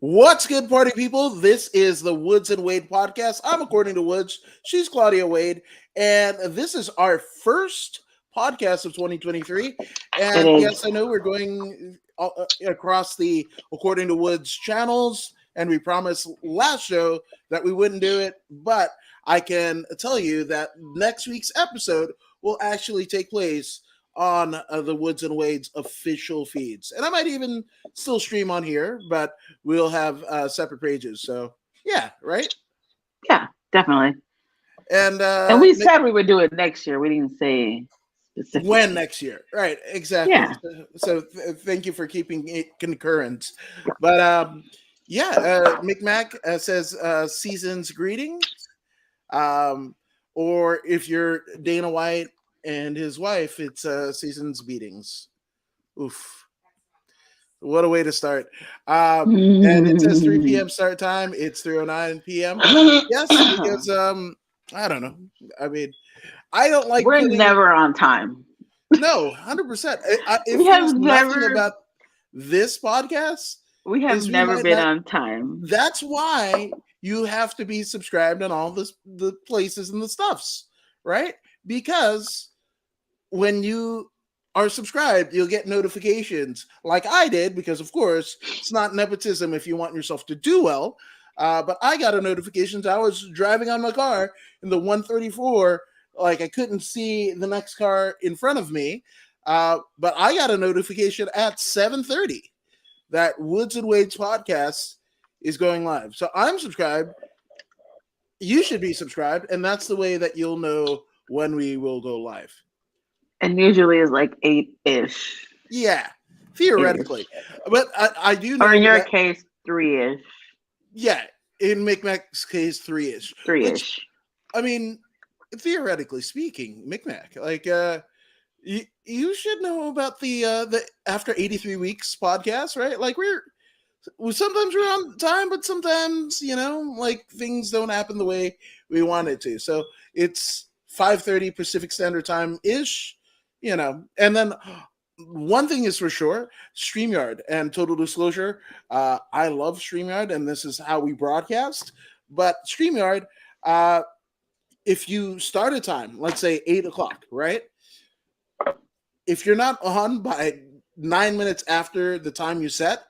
What's good, party people? This is the Woods and Wade podcast. I'm According to Woods. She's Claudia Wade. And this is our first podcast of 2023. It And is. yes, I know we're going across the According to Woods channels. And we promised last show that we wouldn't do it. But I can tell you that next week's episode will actually take place on the Woods and Wade's official feeds. And I might even still stream on here, but we'll have separate pages. So yeah, right. Yeah, definitely. And We said we would do it next year. We didn't say specifically. when next year, right? Exactly. Yeah. So thank you for keeping it concurrent. But Micmac says season's greetings. Or if you're Dana White and his wife, it's season's beatings. Oof. What a way to start. And it says 3 p.m. start time. It's 3:09 p.m. Yes, because I don't know. I mean, I don't like. We're never on time. No, 100%. If We there's have nothing never- about this podcast, We have is we never might been not- on time. that's why you have to be subscribed on all the places and the stuffs, right? Because when you are subscribed, you'll get notifications like I did, because of course it's not nepotism if you want yourself to do well. But I got a notification. I was driving on my car in the 134, like I couldn't see the next car in front of me. But I got a notification at 7:30 that Woods and Wade's podcast is going live. So I'm subscribed. You should be subscribed, and that's the way that you'll know when we will go live. And usually it's like 8-ish. Yeah, theoretically. But I do know Or in your that, case, 3-ish. yeah, in Micmac's case, 3-ish. 3-ish. I mean, theoretically speaking, Micmac, like you should know about the After 83 Weeks podcast, right? Like sometimes we're on time, but sometimes, like things don't happen the way we want it to. So it's 5:30 Pacific Standard Time ish, and then one thing is for sure, StreamYard. And total disclosure, I love StreamYard, and this is how we broadcast. But StreamYard, if you start a time, let's say 8 o'clock, right? If you're not on by 9 minutes after the time you set,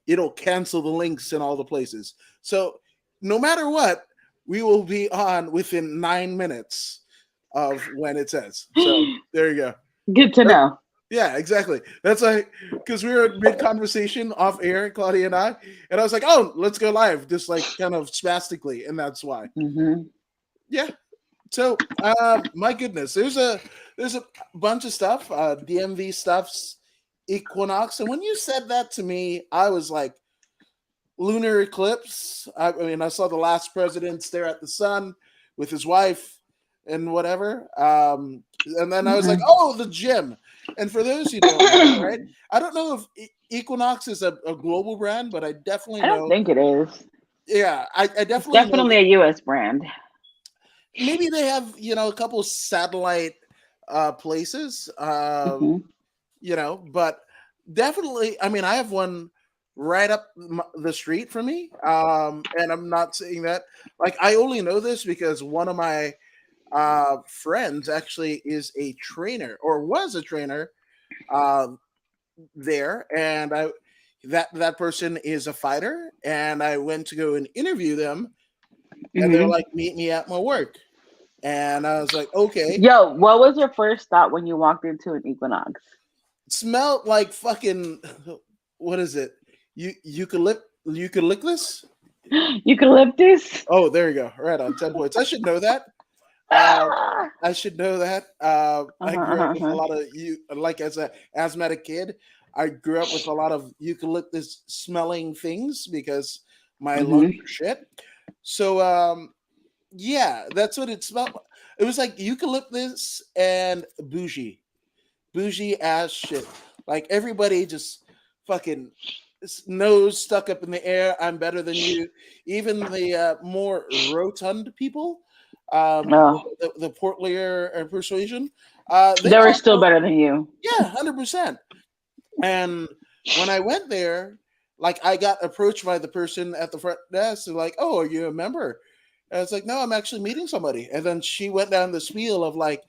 it'll cancel the links in all the places. So no matter what, we will be on within 9 minutes of when it says. So there you go. Good to know. Yeah, exactly. That's like, because we were mid conversation off air, Claudia and I was like, oh, let's go live, just like kind of spastically, and that's why. Mm-hmm. Yeah. So, my goodness, there's a bunch of stuff, DMV stuffs, Equinox, and when you said that to me, I was like, lunar eclipse. I mean, I saw the last president stare at the sun with his wife and whatever, and then I was like, oh, the gym. And for those who don't know, right? I don't know if Equinox is a global brand, but I definitely know. I don't think it is. Yeah, I definitely Definitely a U.S. brand. Maybe they have, a couple satellite places, but definitely, I mean, I have one right up the street from me, and I'm not saying that, like, I only know this because one of my friends actually is a trainer, or was a trainer there, and that person is a fighter, and I went to go and interview them, and they're like, meet me at my work. And I was like, okay. Yo, what was your first thought when you walked into an Equinox? It smelled like fucking, what is it? Eucalyptus? Eucalyptus? Oh, there you go. Right on, 10 points. I should know that. I should know that. I grew up with a lot of like as an asthmatic kid, I grew up with a lot of eucalyptus smelling things because my lungs are shit. So yeah, that's what it smelled. It was like eucalyptus and bougie ass shit. Like everybody just fucking nose stuck up in the air. I'm better than you. Even the more rotund people, the portlier persuasion, they were still better than you. Yeah, 100%. And when I went there, like I got approached by the person at the front desk, and like, "Oh, are you a member?" And I was like, "No, I'm actually meeting somebody." And then she went down the spiel of like,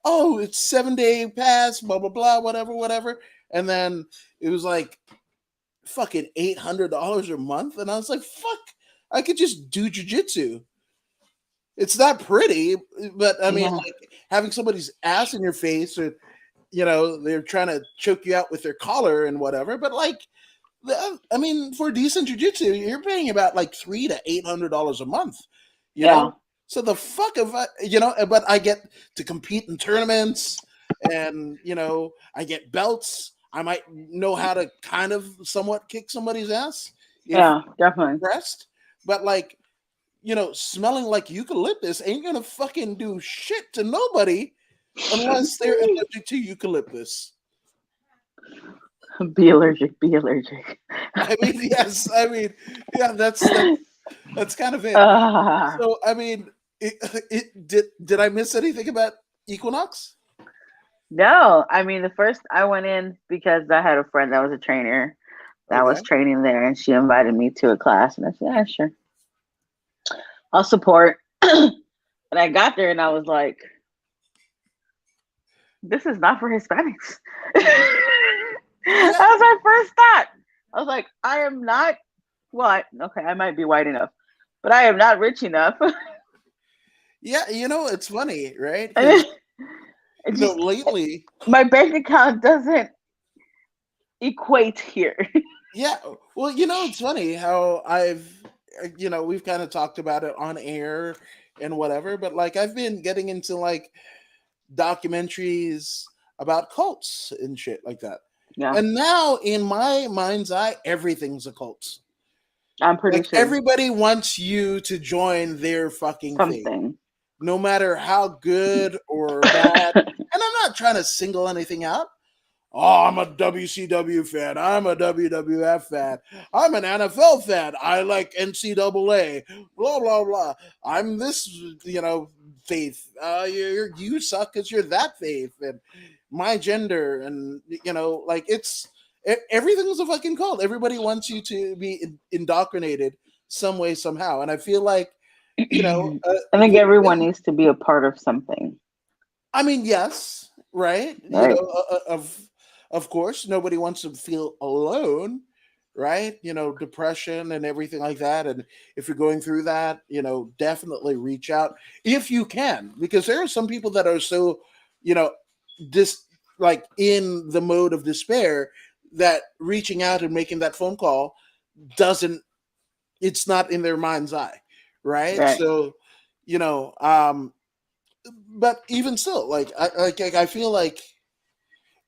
"Oh, it's 7 day pass, blah blah blah, whatever, whatever." And then it was like fucking $800 a month, and I was like, "Fuck, I could just do jujitsu." It's not pretty, but I mean, Yeah. like having somebody's ass in your face, or they're trying to choke you out with their collar and whatever. But like, I mean, for decent jujitsu, you're paying about like $300 to $800 a month. You Yeah. know, so the fuck of but I get to compete in tournaments, and I get belts. I might know how to kind of somewhat kick somebody's ass if Yeah, definitely. pressed, but like smelling like eucalyptus ain't gonna fucking do shit to nobody unless they're allergic to eucalyptus. Be allergic. Be allergic. I mean, yes, I mean, yeah, that's kind of it. So, I mean, did I miss anything about Equinox? No, I mean, the first I went in because I had a friend that was a trainer that was Okay. training there, and she invited me to a class, and I said, "Yeah, sure, I'll support." And I got there, and I was like, "This is not for Hispanics." Yeah, That was my first thought. I was like, "I am not what? Okay, I might be white enough, but I am not rich enough." yeah. It's funny, right? And Because it just lately, my bank account doesn't equate here. yeah. Well, it's funny how we've kind of talked about it on air and whatever, but like I've been getting into like documentaries about cults and shit like that. Yeah, And now in my mind's eye, everything's a cult. I'm pretty Like sure everybody wants you to join their fucking thing, something. no matter how good or bad. And I'm not trying to single anything out. Oh, I'm a WCW fan. I'm a WWF fan. I'm an NFL fan. I like NCAA. Blah blah blah. I'm this, faith. You suck because you're that faith, and my gender, and like everything's a fucking cult. Everybody wants you to be indoctrinated some way somehow, and I feel like I think everyone needs to be a part of something, I mean, yes, right? right? Of course, nobody wants to feel alone, right? Depression and everything like that. And if you're going through that, definitely reach out if you can, because there are some people that are so, you know, dis like in the mode of despair that reaching out and making that phone call doesn't. It's not in their mind's eye, right? Right. So, you know, um, but even still, I feel like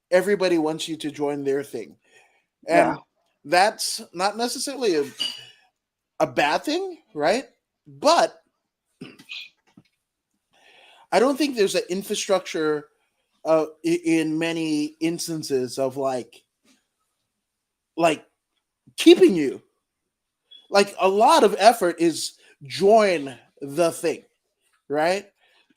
everybody wants you to join their thing, Yeah. and that's not necessarily a bad thing, right? But I don't think there's an infrastructure in many instances of like keeping you. Like a lot of effort is join the thing, right?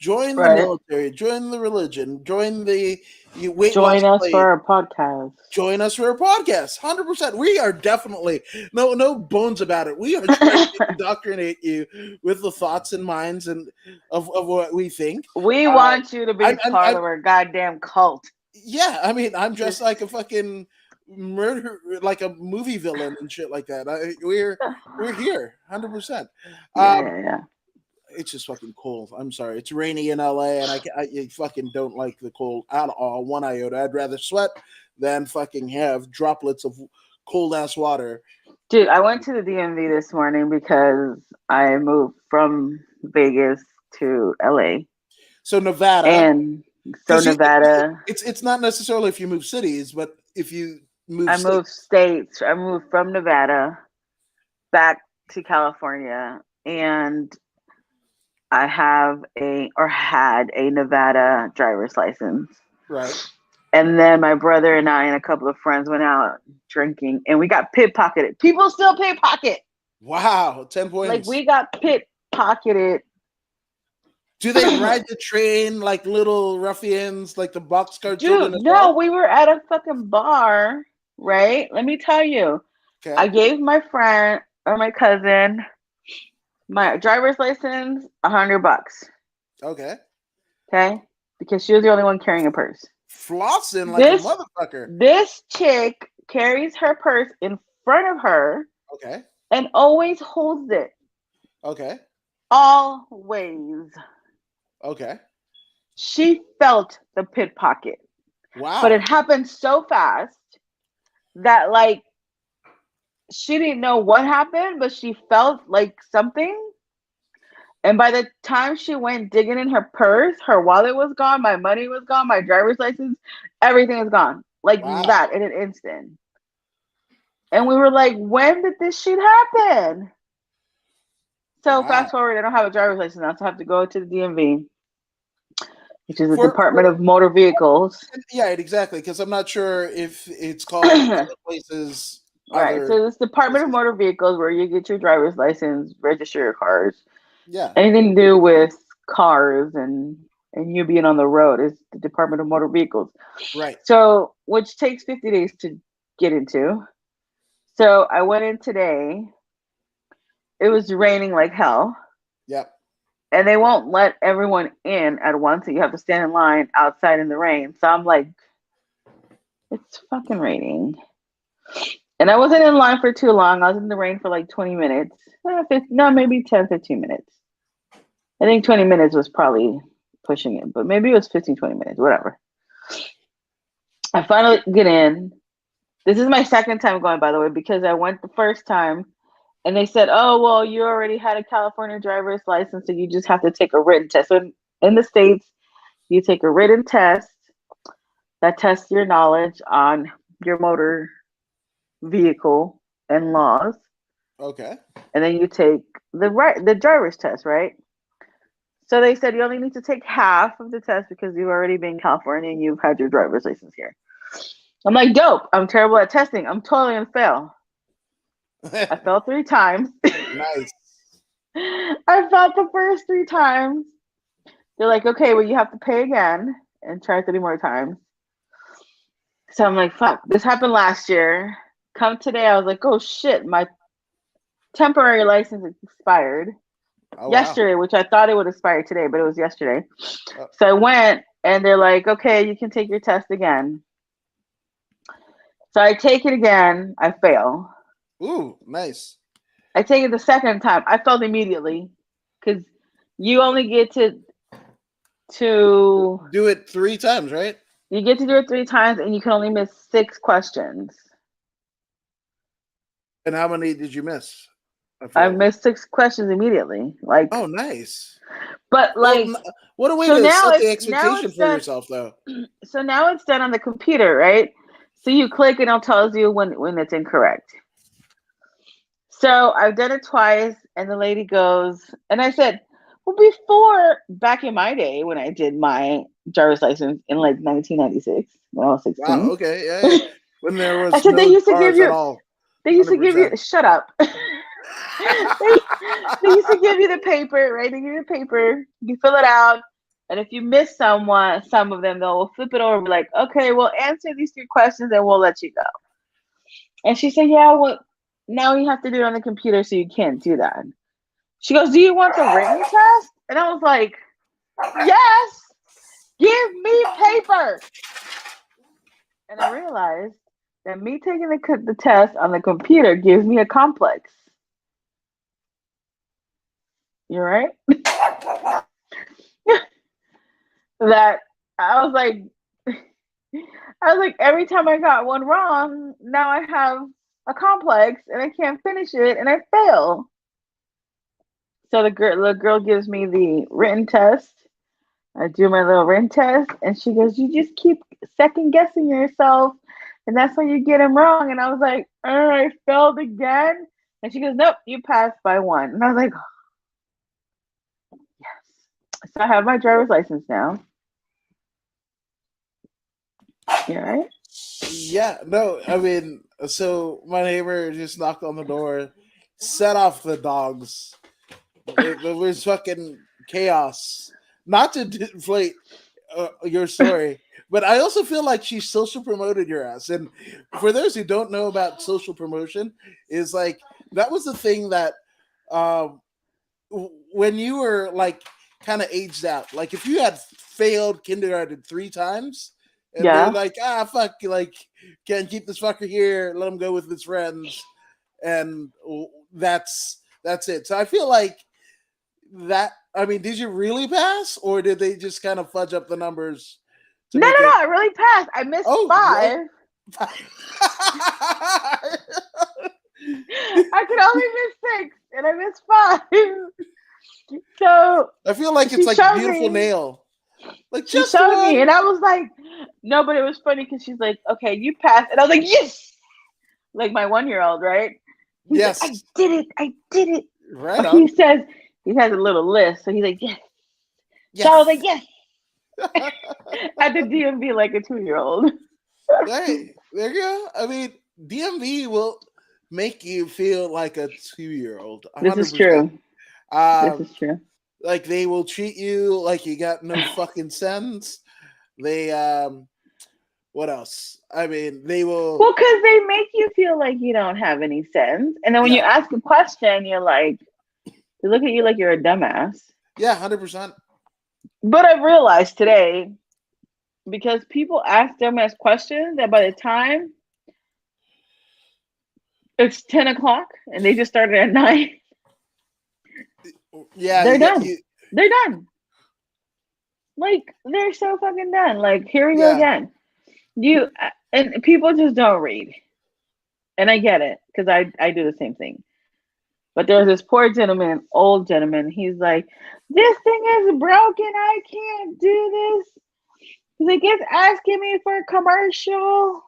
Join the Right. military, join the religion, join the Weight Join Loss us for Plate, our podcast. join us for a podcast. 100%. We are definitely no bones about it. We are trying to indoctrinate you with the thoughts and minds and of what we think. We Uh, want you to be part I'm of our goddamn cult. yeah. I mean, I'm dressed Just like a fucking murder, like a movie villain and shit like that. We're here, 100%. yeah, Um, yeah, yeah. it's just fucking cold. I'm sorry. It's rainy in LA, and I fucking don't like the cold at all. One iota. I'd rather sweat than fucking have droplets of cold ass water. Dude, I went to the DMV this morning because I moved from Vegas to LA. So Nevada, And so because Nevada, it's not necessarily if you move cities, but if you move I moved states. states. I moved from Nevada back to California, and I have had a Nevada driver's license. Right. And then my brother and I and a couple of friends went out drinking, and we got pickpocketed. People still pickpocket. Wow, 10 Like, points. we got pickpocketed. Do they ride the train like little ruffians, like the boxcar children Dude, as no, well? we were at a fucking bar, right? Let me tell you. Okay. I gave my friend or my cousin my driver's license, $100. Okay. Okay, because she was the only one carrying a purse. Flossing like a This motherfucker. this chick carries her purse in front of her Okay. and always holds it. Okay. Always. Okay. She felt the pickpocket, but it Wow. happened so fast that like she didn't know what happened, but she felt like something. And by the time she went digging in her purse, her wallet was gone, my money was gone, my driver's license, everything was gone. Like Wow. that in an instant. And we were like, when did this shit happen? So Wow. fast forward, I don't have a driver's license now, so I have to go to the DMV, which is the For Department of Motor Vehicles. yeah, exactly. Because I'm not sure if it's called other places. Right. Other So this Department of places. Motor Vehicles where you get your driver's license, register your cars. Yeah. Anything to do with cars and you being on the road is the Department of Motor Vehicles. Right. So which takes 50 days to get into. So I went in today. It was raining like hell. Yep. And they won't let everyone in at once. So you have to stand in line outside in the rain. So I'm like, it's fucking raining. And I wasn't in line for too long. I was in the rain for like 20 minutes. No, maybe 10, 15 minutes. I think 20 minutes was probably pushing it, but maybe it was 15, 20 minutes, whatever. I finally get in. This is my second time going, by the way, because I went the first time and they said, oh, well, you already had a California driver's license, so you just have to take a written test. So in the States, you take a written test that tests your knowledge on your motor vehicle and laws. Okay. And then you take the driver's test, right? So they said you only need to take half of the test because you've already been in California and you've had your driver's license here. I'm like, dope. I'm terrible at testing. I'm totally gonna fail. I failed 3 times. Nice. I failed the first 3 times. They're like, okay, well, you have to pay again and try 3 more times. So I'm like, fuck, this happened last year. Come today, I was like, oh shit, my temporary license expired Oh wow. yesterday, which I thought it would expire today, but it was yesterday. Oh. So I went and they're like, okay, you can take your test again. So I take it again, I fail. Ooh, nice. I take it the second time. I failed immediately because you only get to Do it 3 times, right? you get to do it 3 times and you can only miss 6 questions. And how many did you miss? I missed 6 questions immediately. Like, oh, nice. but like, Well, what a way so to now set the it's expectation for done. yourself, though. So now it's done on the computer, right? So you click and it tells you when it's incorrect. So I've done it twice, and the lady goes, and I said, well, before back in my day when I did my driver's license in like 1996 when I was 16. Wow. Okay. Yeah. When there was I said no cars at all. They used to give you 100%. shut up. they used to give you the paper, right? They give you the paper, you fill it out, and if you miss some of them, they'll flip it over and be like, okay, we'll answer these 3 questions and we'll let you go. And she said, yeah, well, now you have to do it on the computer, so you can't do that. She goes, do you want the written test? And I was like, yes, give me paper. And I realized that me taking the test on the computer gives me a complex. You're right? That I was like, every time I got one wrong, now I have a complex and I can't finish it and I fail. So the girl gives me the written test. I do my little written test, and she goes, "You just keep second guessing yourself, and that's why you get them wrong." And I was like, I failed again." And she goes, "Nope, you passed by 1." And I was like, "Yes." So I have my driver's license now. You all right? Yeah. No. I mean, so my neighbor just knocked on the door, set off the dogs. It was fucking chaos. Not to deflate your story, But I also feel like she social promoted your ass. And for those who don't know about social promotion, is like that was the thing that um, when you were like kind of aged out, like if you had failed kindergarten 3 times, and they're Yeah. like, fuck, like can't keep this fucker here, let him go with his friends, and that's it. So I feel like that. I mean, did you really pass, or did they just kind of fudge up the numbers to No, no, make no. it? I really passed. I missed Oh, five. I could only miss 6, and I missed 5. So I feel like it's she like showed beautiful me. nail, like She just showed me, one. and I was like, no, but it was funny because she's like, okay, you passed. And I was like, yes! Like my 1-year-old, right? He's like, I Yes, did it. I did it. right He on. says, he has a little list. So he's like, yes. So I was Yes. like, yes. At the DMV like a 2-year-old. Hey, there you go. I mean, DMV will make you feel like a 2-year-old, This is 100%. true. This is true. Like they will treat you like you got no fucking sense. They what else? I mean, they will. Well, because they make you feel like you don't have any sense. And then when you Yeah, ask a question, you're like, they look at you like you're a dumbass. yeah, 100%. But I've realized today, because people ask dumbass questions, that by the time it's 10 o'clock and they just started at 9, Yeah, they're you got done. you. They're done. Like, they're so fucking done. Like, here we go Yeah, again. And people just don't read. And I get it, because I do the same thing. But there's this poor gentleman, old gentleman. He's like, this thing is broken. I can't do this. He's like, it's asking me for commercial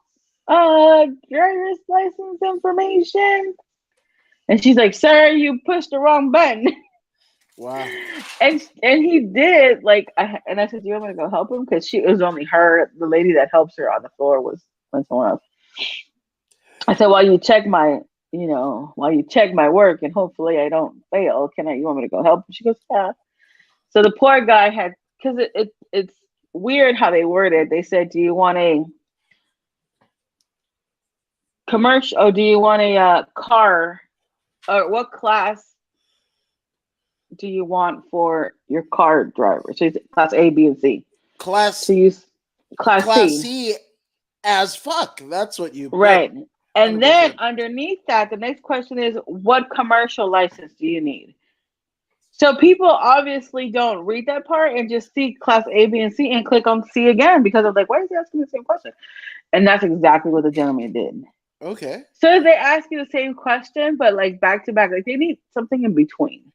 driver's license information. And she's like, sir, you pushed the wrong button. wow. And he did, like, and I said, do you want me to go help him? Because it was only her, the lady that helps her on the floor was someone else. I said, while you check my work and hopefully I don't fail, you want me to go help? She goes, yeah. So the poor guy had, because it's weird how they word it. They said, do you want a commercial, or do you want a car, or what class do you want for your car driver? So it's class A, B, and C. Class So use class C. C as fuck. That's what you put. Right. And 100%. then underneath that, the next question is, what commercial license do you need? So people obviously don't read that part and just see class A, B, and C and click on C again because of like, why is he asking the same question? And that's exactly what the gentleman did. Okay. So they ask you the same question, but like back to back, like they need something in between.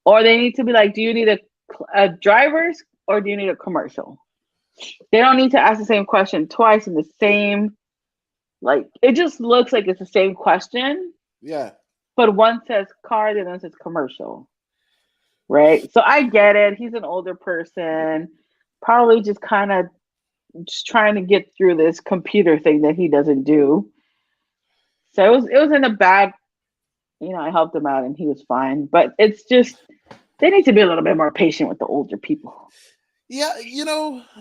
Or they need to be like, do you need a driver's or do you need a commercial? They don't need to ask the same question twice in the same, like, it just looks like it's the same question. Yeah. But one says car, the other says commercial. Right? So I get it. He's an older person, probably just kind of just trying to get through this computer thing that he doesn't do. So it was in a bad, I helped him out and he was fine. But it's just, they need to be a little bit more patient with the older people. Yeah,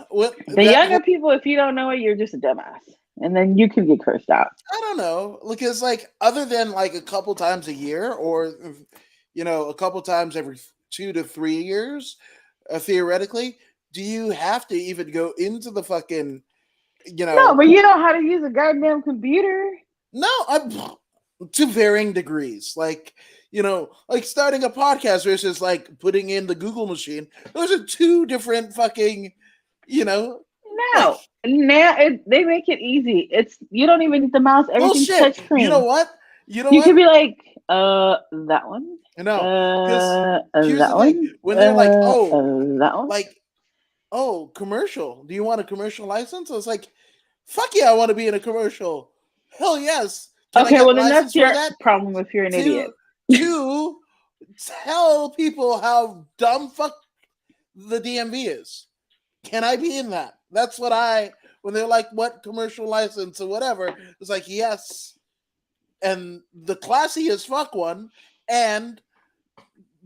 what The younger people, if you don't know it, you're just a dumbass. And then you can get cursed out. I don't know, because like other than like a couple times a year, or a couple times every 2 to 3 years, theoretically, do you have to even go into the fucking No, but you know how to use a goddamn computer. No, I'm to varying degrees. Like, like starting a podcast versus like putting in the Google machine. Those are 2 different fucking, No, like, now they make it easy. You don't even need the mouse. Everything's bullshit. touchscreen. You know what? You can be like, that one. No, because here's that the thing: one. when they're like, that one. like, commercial. Do you want a commercial license? I was like, fuck yeah, I want to be in a commercial. Hell yes. Can I Okay, get well then license that's your for that? problem if you're an idiot. To tell people how dumb fuck the DMV is. Can I be in that? That's what when they're like, what commercial license or whatever, it's like, yes. And the classy as fuck one, and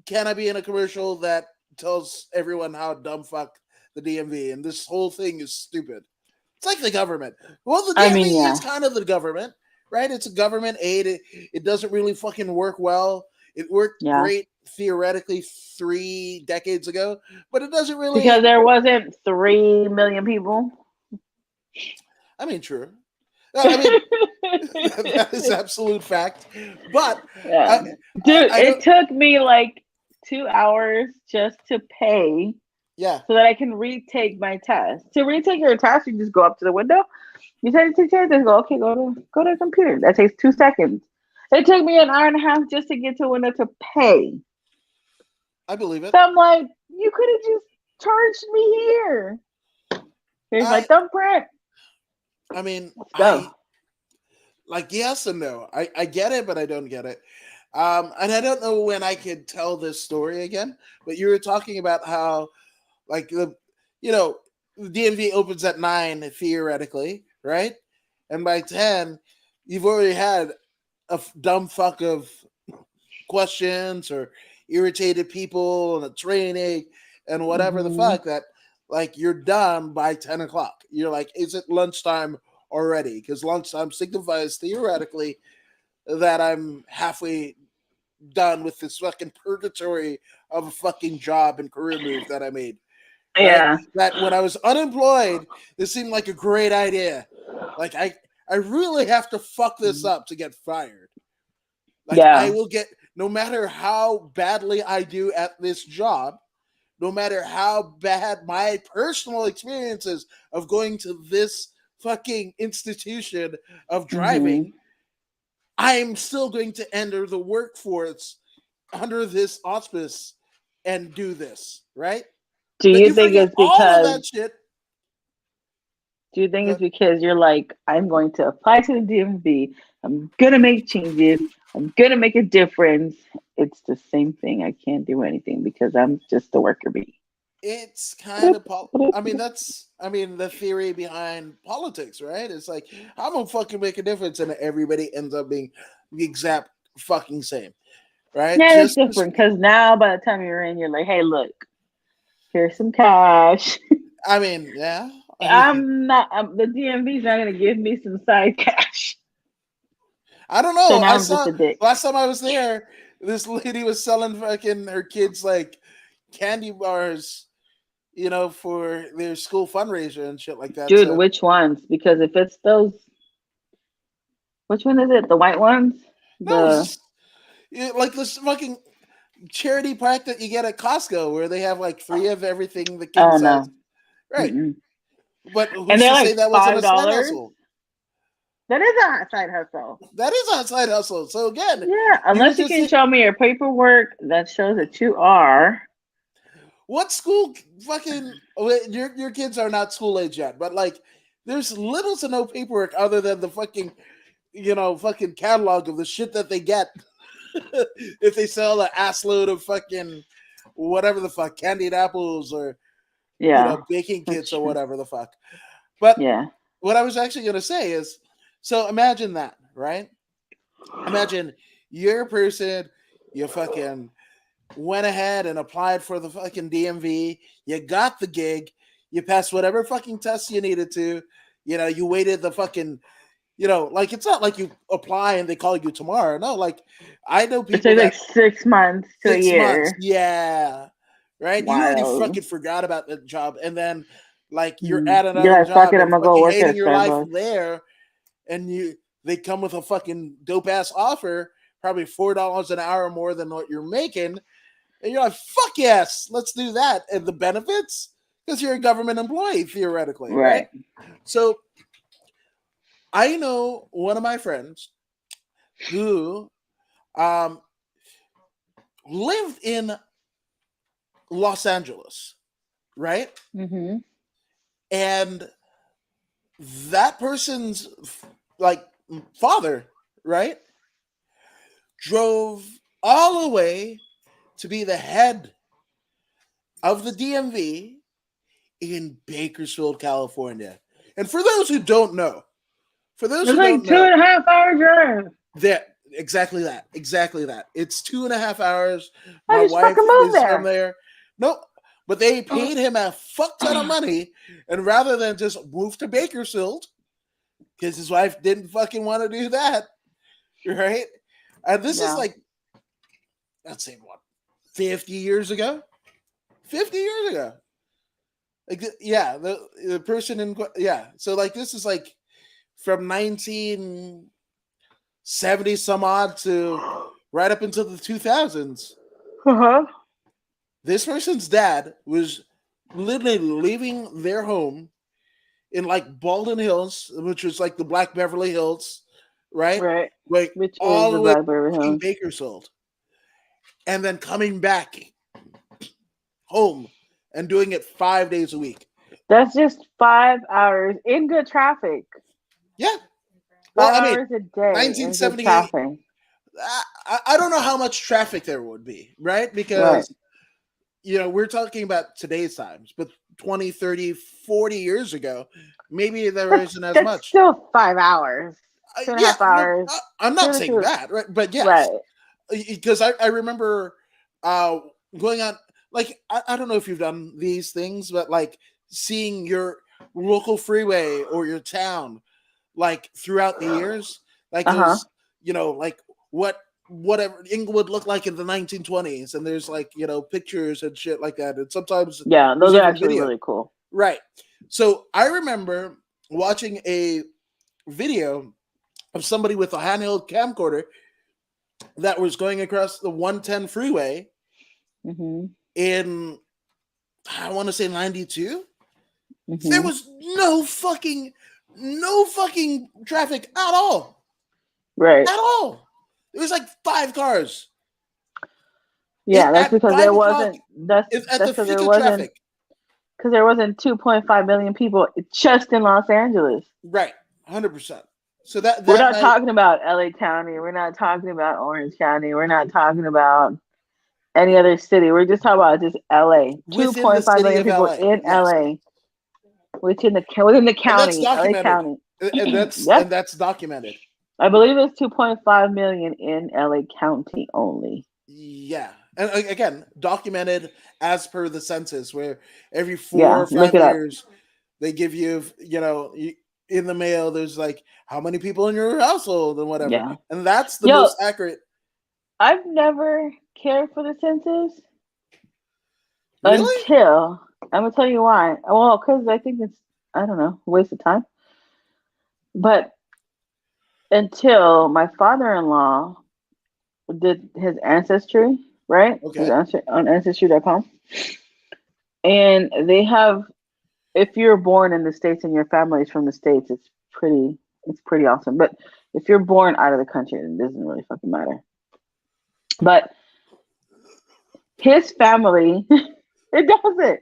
can I be in a commercial that tells everyone how dumb fuck the DMV, and this whole thing is stupid. It's like the government. Well, the I DMV mean, yeah. is kind of the government, right? It's a government aid. It doesn't really fucking work well. It worked Yeah. great theoretically 3 decades ago, but it doesn't Because really. there wasn't 3 million people. I mean, true. I mean, that is absolute fact. But Yeah. Dude, I it don't. took me like 2 hours just to pay Yeah, so that I can retake my test. To retake your test, you just go up to the window. You say to teacher, they go, okay, go to the computer. That takes 2 seconds. It took me an hour and a half just to get to a window to pay. I believe it. So I'm like, you could have just charged me here. Here's my thumbprint. I mean, Let's go. like yes and no. I get it, but I don't get it. And I don't know when I could tell this story again. But you were talking about how, like the DMV opens at 9 theoretically, right? And by 10, you've already had a dumb fuck of questions or irritated people and a training and whatever the Mm-hmm. fuck that like you're done by 10 o'clock. You're like, is it lunchtime already? Because lunchtime signifies theoretically that I'm halfway done with this fucking purgatory of a fucking job and career move that I made. Right? Yeah. That when I was unemployed, this seemed like a great idea. Like I really have to fuck this up to get fired. Like I Yeah. will get, no matter how badly I do at this job, no matter how bad my personal experiences of going to this fucking institution of driving, Mm-hmm. I'm still going to enter the workforce under this auspice and do this, right? Do Then you you think forget it's all of because that shit. Do you think it's But because you're like, I'm going to apply to the DMV, I'm gonna make changes, I'm gonna make a difference. It's the same thing. I can't do anything because I'm just a worker bee. it's kind of I mean the theory behind politics, right? It's like I'm gonna fucking make a difference and everybody ends up being the exact fucking same, right? Yeah, it's different because now by the time you're in, you're like, hey, look, here's some cash. I mean, yeah. The DMV's not gonna give me some side cash. I don't So know. now I I'm just saw a dick. last time I was there, this lady was selling fucking her kids like candy bars, for their school fundraiser and shit like that. Dude, So which ones? Because if it's those, which one is it? The white ones? no, it's The just like this fucking charity pack that you get at Costco where they have like 3 of everything the kid Oh sells. no. Right. Mm-mm. But And who's they're to say like that wasn't a side $5. hustle? That is a side hustle. That is a side hustle. So again, Yeah, you were unless you just can show me your paperwork that shows that you are. what school fucking your kids are not school age yet, but like there's little to no paperwork other than the fucking fucking catalog of the shit that they get if they sell an ass load of fucking whatever the fuck candied apples or Yeah, baking that's kits or true. whatever the fuck. But Yeah. what I was actually going to say is, so imagine that, right? Imagine you're a person, you fucking went ahead and applied for the fucking DMV, you got the gig, you passed whatever fucking tests you needed to, you waited the fucking, like it's not like you apply and they call you tomorrow. No, like I know It people takes like that 6 months to a 6 months, year. yeah, right. You already Wild. fucking forgot about the job, and then like you're Hmm. at You're another like, fuck job it, I'm and gonna go fucking work hating at your life Starbucks. there, and they come with a fucking dope ass offer, probably $4 an hour more than what you're making, and you're like, fuck yes, let's do that. And the benefits, because you're a government employee theoretically, right? Right. So I know one of my friends who um lived in Los Angeles, right? Mm-hmm. And that person's like father, right, drove all the way to be the head of the DMV in Bakersfield, California. And for those who don't know, It's like 2.5 hour drive. that exactly that. It's 2.5 hours. I My just wife fucking moved is from there. there. No, but they paid him a fuck ton of money, and rather than just move to Bakersfield, because his wife didn't fucking want to do that, right? And this is like, let's say what, 50 years ago? 50 years ago. Like, the person in, so like this is like from 1970 some odd to right up until the 2000s. This person's dad was literally leaving their home in like Baldwin Hills, which was like the Black Beverly Hills, right? Right. Like Which all is the the way Black Beverly to Hills. Bakersfield, and then coming back home and doing it 5 days a week. That's just 5 hours in good traffic. Yeah. 5 hours a day 1978. in good traffic. I don't know how much traffic there would be, right? Because, we're talking about today's times, but 20, 30, 40 years ago, maybe there isn't as much. Still 5 hours. 2.5 hours. No, I'm not saying that, right? But yes. Because I remember going on, like, I don't know if you've done these things, but like seeing your local freeway or your town, like throughout the years, like there's, like whatever Inglewood looked like in the 1920s, and there's like, pictures and shit like that. And sometimes those are actually really cool. Right. So I remember watching a video of somebody with a handheld camcorder that was going across the 110 freeway in, I want to say 92. There was no fucking traffic at all. Right. At all. It was like 5 cars. Yeah, that's because there wasn't. That's because there wasn't. Traffic. Because there wasn't 2.5 million people just in Los Angeles. Right, 100%. So that we're not talking about LA County. We're not talking about Orange County. We're not talking about any other city. We're just talking about just LA. 2.5 million people in LA. Within the county, LA County. And that's documented. I believe it's 2.5 million in LA County only. Yeah. And again, documented as per the census, where every 4 or 5 years they give you, in the mail, there's like how many people in your household and whatever. Yeah. And that's the most accurate. I've never cared for the census. Really? Until, I'm going to tell you why. Well, because I think it's, I don't know, a waste of time. But until my father-in-law did his ancestry, right? Okay. On ancestry.com. And they have, if you're born in the States and your family is from the States, it's pretty awesome. But if you're born out of the country, it doesn't really fucking matter. But his family, it doesn't.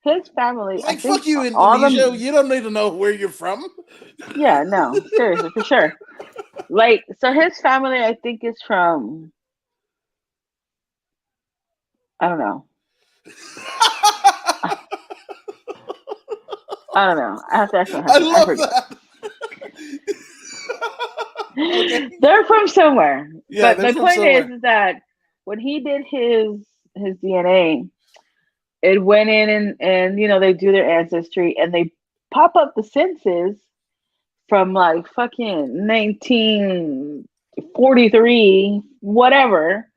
His family, like, fuck you, Indonesia. You don't need to know where you're from. Yeah, no, seriously, for sure. Like, so his family, I think, is from, I don't know. I don't know. I have to ask my husband. I love that. Okay. They're from somewhere. Yeah, but my point is that when he did his DNA, it went in and they do their ancestry and they pop up the census from like fucking 1943, whatever,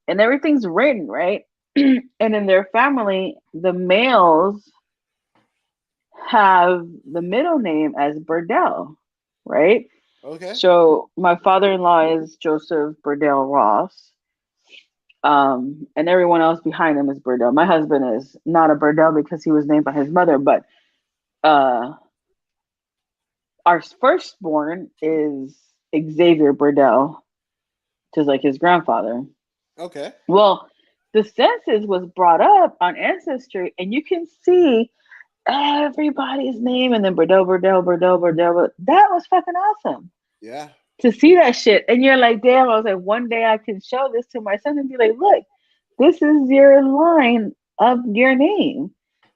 and everything's written, right? And in their family, the males have the middle name as Burdell, right? Okay. So my father-in-law is Joseph Burdell Ross. And everyone else behind him is Burdell. My husband is not a Burdell because he was named by his mother, but our firstborn is Xavier Burdell, which is like his grandfather. Okay. Well, the census was brought up on Ancestry, and you can see everybody's name, and then Burdell. That was fucking awesome. Yeah. To see that shit. And you're like, damn, I was like, one day I can show this to my son and be like, look, this is your line of your name.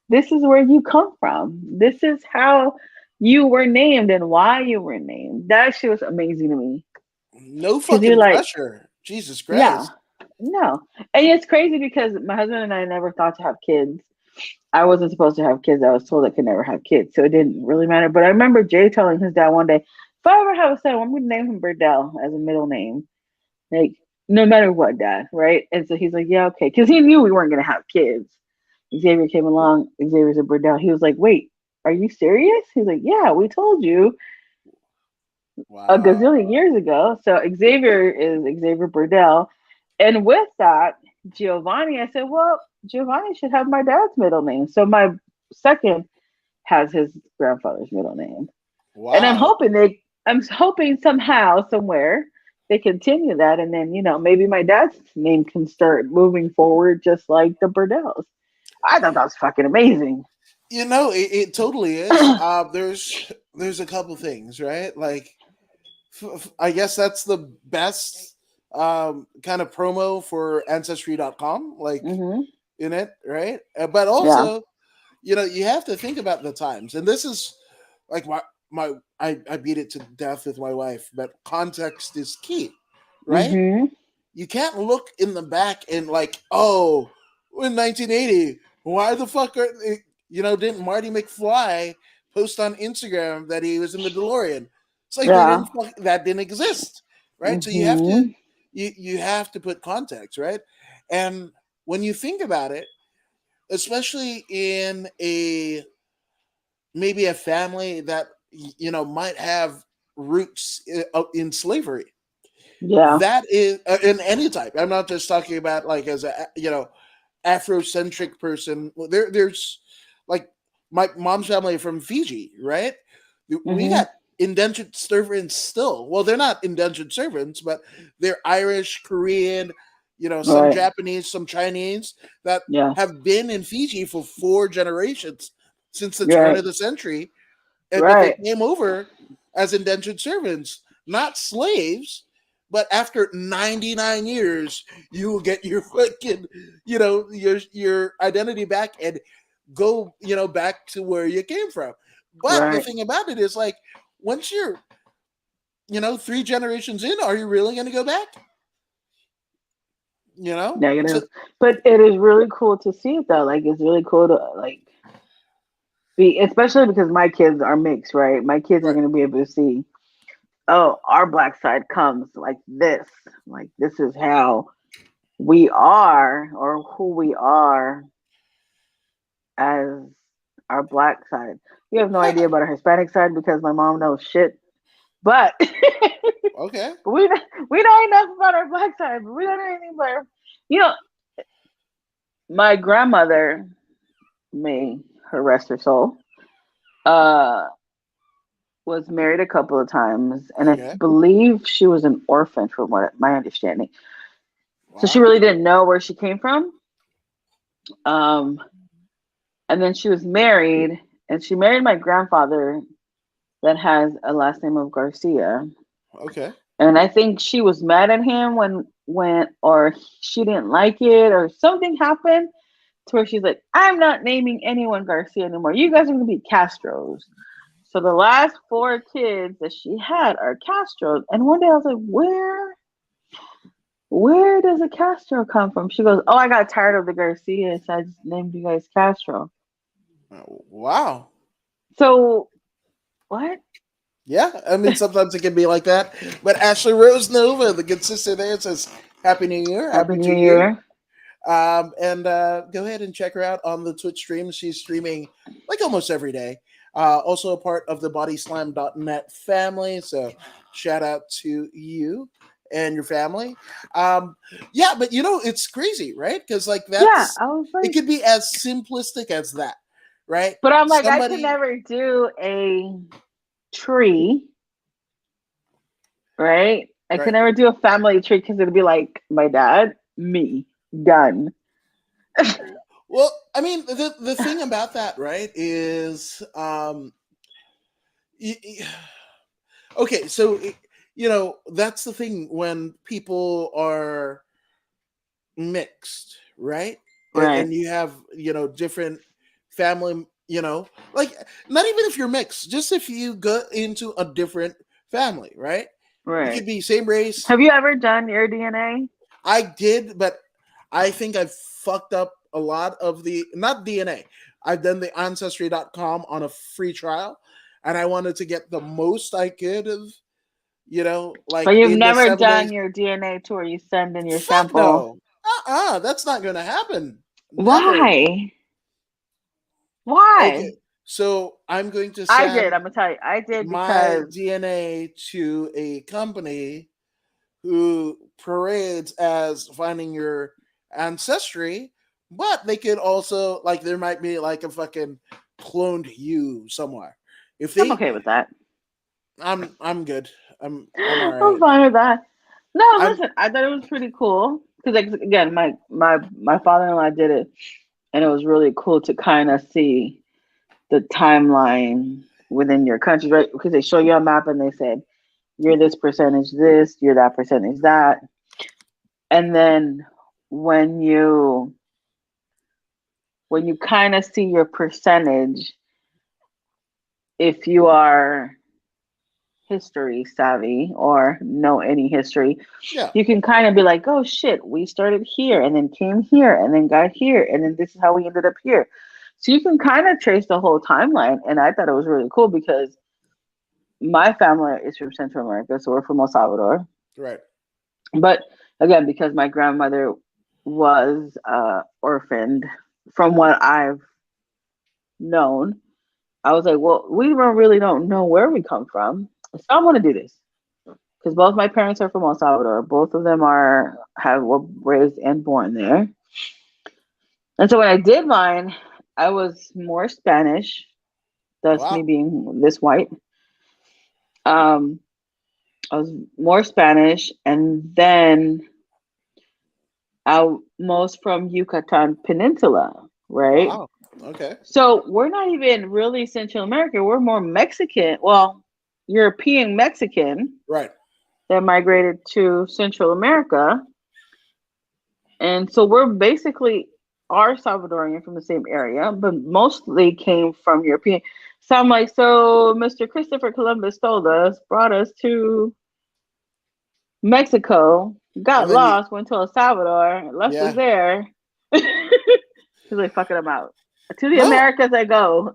This is where you come from. This is how you were named and why you were named. That shit was amazing to me. No fucking pressure. Jesus Christ. Yeah. No. And it's crazy because my husband and I never thought to have kids. I wasn't supposed to have kids. I was told I could never have kids, so it didn't really matter. But I remember Jay telling his dad one day, "If I ever have a son, I'm going to name him Burdell as a middle name, like no matter what, Dad." Right? And so he's like, "Yeah, okay," because he knew we weren't going to have kids. Xavier came along. Xavier's a Burdell. He was like, "Wait, are you serious?" He's like, "Yeah, we told you a Wow. gazillion years ago." So Xavier is Xavier Burdell. And with that, Giovanni, I said, well, Giovanni should have my dad's middle name. So my second has his grandfather's middle name. And Wow. I'm hoping somehow, somewhere, they continue that. And then, maybe my dad's name can start moving forward just like the Burdells. I thought that was fucking amazing. It totally is. There's a couple things, right? Like, I guess that's the best kind of promo for Ancestry.com, like Mm-hmm. in it, right? But Yeah. also, you have to think about the times, and this is like I beat it to death with my wife, but context is key, right? Mm-hmm. You can't look in the back and like, oh, in 1980, why the fuck didn't Marty McFly post on Instagram that he was in the DeLorean? It's like Yeah. that didn't exist, right? So Mm-hmm. you have to put context, right? And when you think about it, especially in a maybe a family that might have roots in slavery, Yeah. that is in any type. I'm not just talking about like as a Afrocentric person. There's like my mom's family from Fiji, right? We Mm-hmm. got indentured servants still. Well, they're not indentured servants, but they're Irish, Korean, some Right. Japanese, some Chinese that Yeah. have been in Fiji for 4 generations since the turn Right. of the century, but they Right. came over as indentured servants, not slaves. But after 99 years, you will get your fucking, your identity back and go, back to where you came from. But the Right. thing about it is, like, once you're, 3 generations in, are you really going to go back? So Negative. But it is really cool to see it though. Like it's really cool to like be, especially because my kids are mixed, right? My kids are right, gonna be able to see, oh, our black side comes like this. Like this is how we are or who we are as our black side. We have no yeah, idea about our Hispanic side because my mom knows shit. But okay, we know enough about our black side, but we don't know anything about our, you know, my grandmother, may her rest her soul, uh, was married a couple of times, and I okay, believe she was an orphan, from what my understanding. So she wow, really didn't know where she came from. Um, and then she was married, and she married my grandfather that has a last name of Garcia. okay, And I think she was mad at him when or she didn't like it or something happened to where she's like, I'm not naming anyone Garcia anymore. You guys are gonna be Castros. So the last 4 kids that she had are Castros. And one day I was like, where does a Castro come from? She goes, oh, I got tired of the Garcia, so I just named you guys Castro. wow. So what? Yeah, I mean, sometimes it can be like that. But Ashley Rose Nova, the good sister there, says, Happy New Year. Happy Happy New New Year. Year. And go ahead and check her out on the Twitch stream. She's streaming like almost every day. Also a part of the bodyslam.net family. So shout out to you and your family. Yeah, but it's crazy, right? Because like Yeah, I was it like, could be as simplistic as that, right? but I'm like, I could Somebody, never do a tree, right? I could right? never do a family tree because it'd be like my dad, me, done. Well, I mean, the thing about that, right, is y- y- okay, so that's the thing when people are mixed, right? Right, And you have different family, like not even if you're mixed, just if you go into a different family, right? You right. could be same race. Have you ever done your DNA? I did, but I think I've fucked up a lot of the, not DNA. I've done the ancestry.com on a free trial, and I wanted to get the most I could of, But like you've in the never 7 days. done your DNA tour. You send in your Fuck sample. no. That's not going to happen. Never. Why? Okay. Why? So I'm going to I did. send I'm gonna tell you. I did my because DNA to a company who parades as finding your ancestry, but they could also, like, there might be like a fucking cloned you somewhere. If I'm they, okay with that. I'm good. I'm all I'm right. fine with that. No, I'm listen. I thought it was pretty cool because, like, again, my father-in-law did it, and it was really cool to kind of see the timeline within your country, right? Because they show you a map and they said you're this percentage this, you're that percentage that, and then when you when you kind of see your percentage, if you are history savvy or know any history, yeah, you can kind of be like, oh shit, we started here and then came here and then got here and then this is how we ended up here. So you can kind of trace the whole timeline. And I thought it was really cool because my family is from Central America, so we're from El Salvador. right. But again, because my grandmother was orphaned, from what I've known, I was like, well, we really don't know where we come from. So I want to do this because both my parents are from El Salvador. Both of them were raised and born there. And so when I did mine, I was more Spanish, thus me Wow. being this white. Um, I was more Spanish, and then I most from Yucatan Peninsula, right? Wow. Okay. So we're not even really Central America. We're more Mexican. Well, European Mexican Right. that migrated to Central America. And so we're basically are Salvadorian from the same area, but mostly came from European. So I'm like, so Mr. Christopher Columbus told us, brought us to Mexico, And got then you, lost, went to El Salvador, left us yeah. there. He's like, fucking them out. To the No, Americas I go.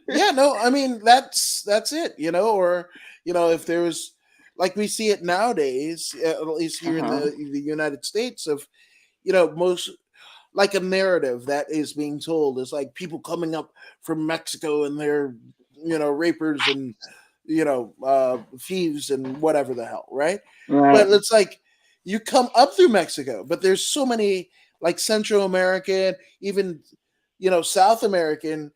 yeah, no, I mean that's it, or if there was, like we see it nowadays, at least here in Uh-huh. the United States, of most, like, a narrative that is being told is like people coming up from Mexico and they're rapers and thieves and whatever the hell, right? Right. But it's like you come up through Mexico, but there's so many, like, Central American, even South American,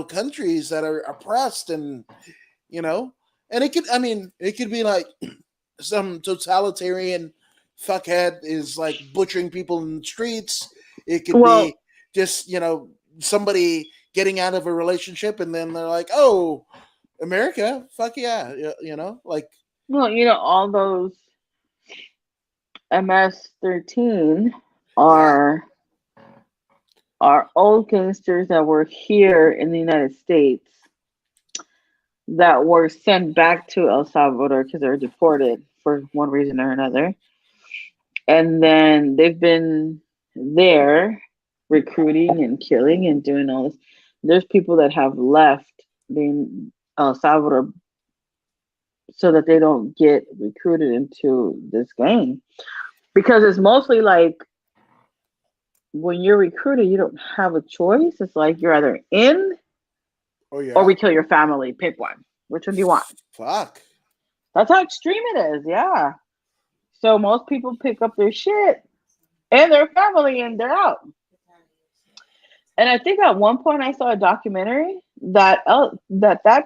countries that are oppressed, and you know, and it could be like some totalitarian fuckhead is like butchering people in the streets. It could be Well, just somebody getting out of a relationship and then they're like, oh, America, fuck yeah, like, all those MS-13 yeah, are old gangsters that were here in the United States that were sent back to El Salvador because they were deported for one reason or another. And then they've been there recruiting and killing and doing all this. There's people that have left the El Salvador so that they don't get recruited into this gang because it's mostly like when you're recruited, you don't have a choice. It's like you're either in oh or yeah, we kill your family. Pick one. Which one do you want? fuck, That's how extreme it is. Yeah. So most people pick up their shit and their family and they're out. And I think at one point I saw a documentary that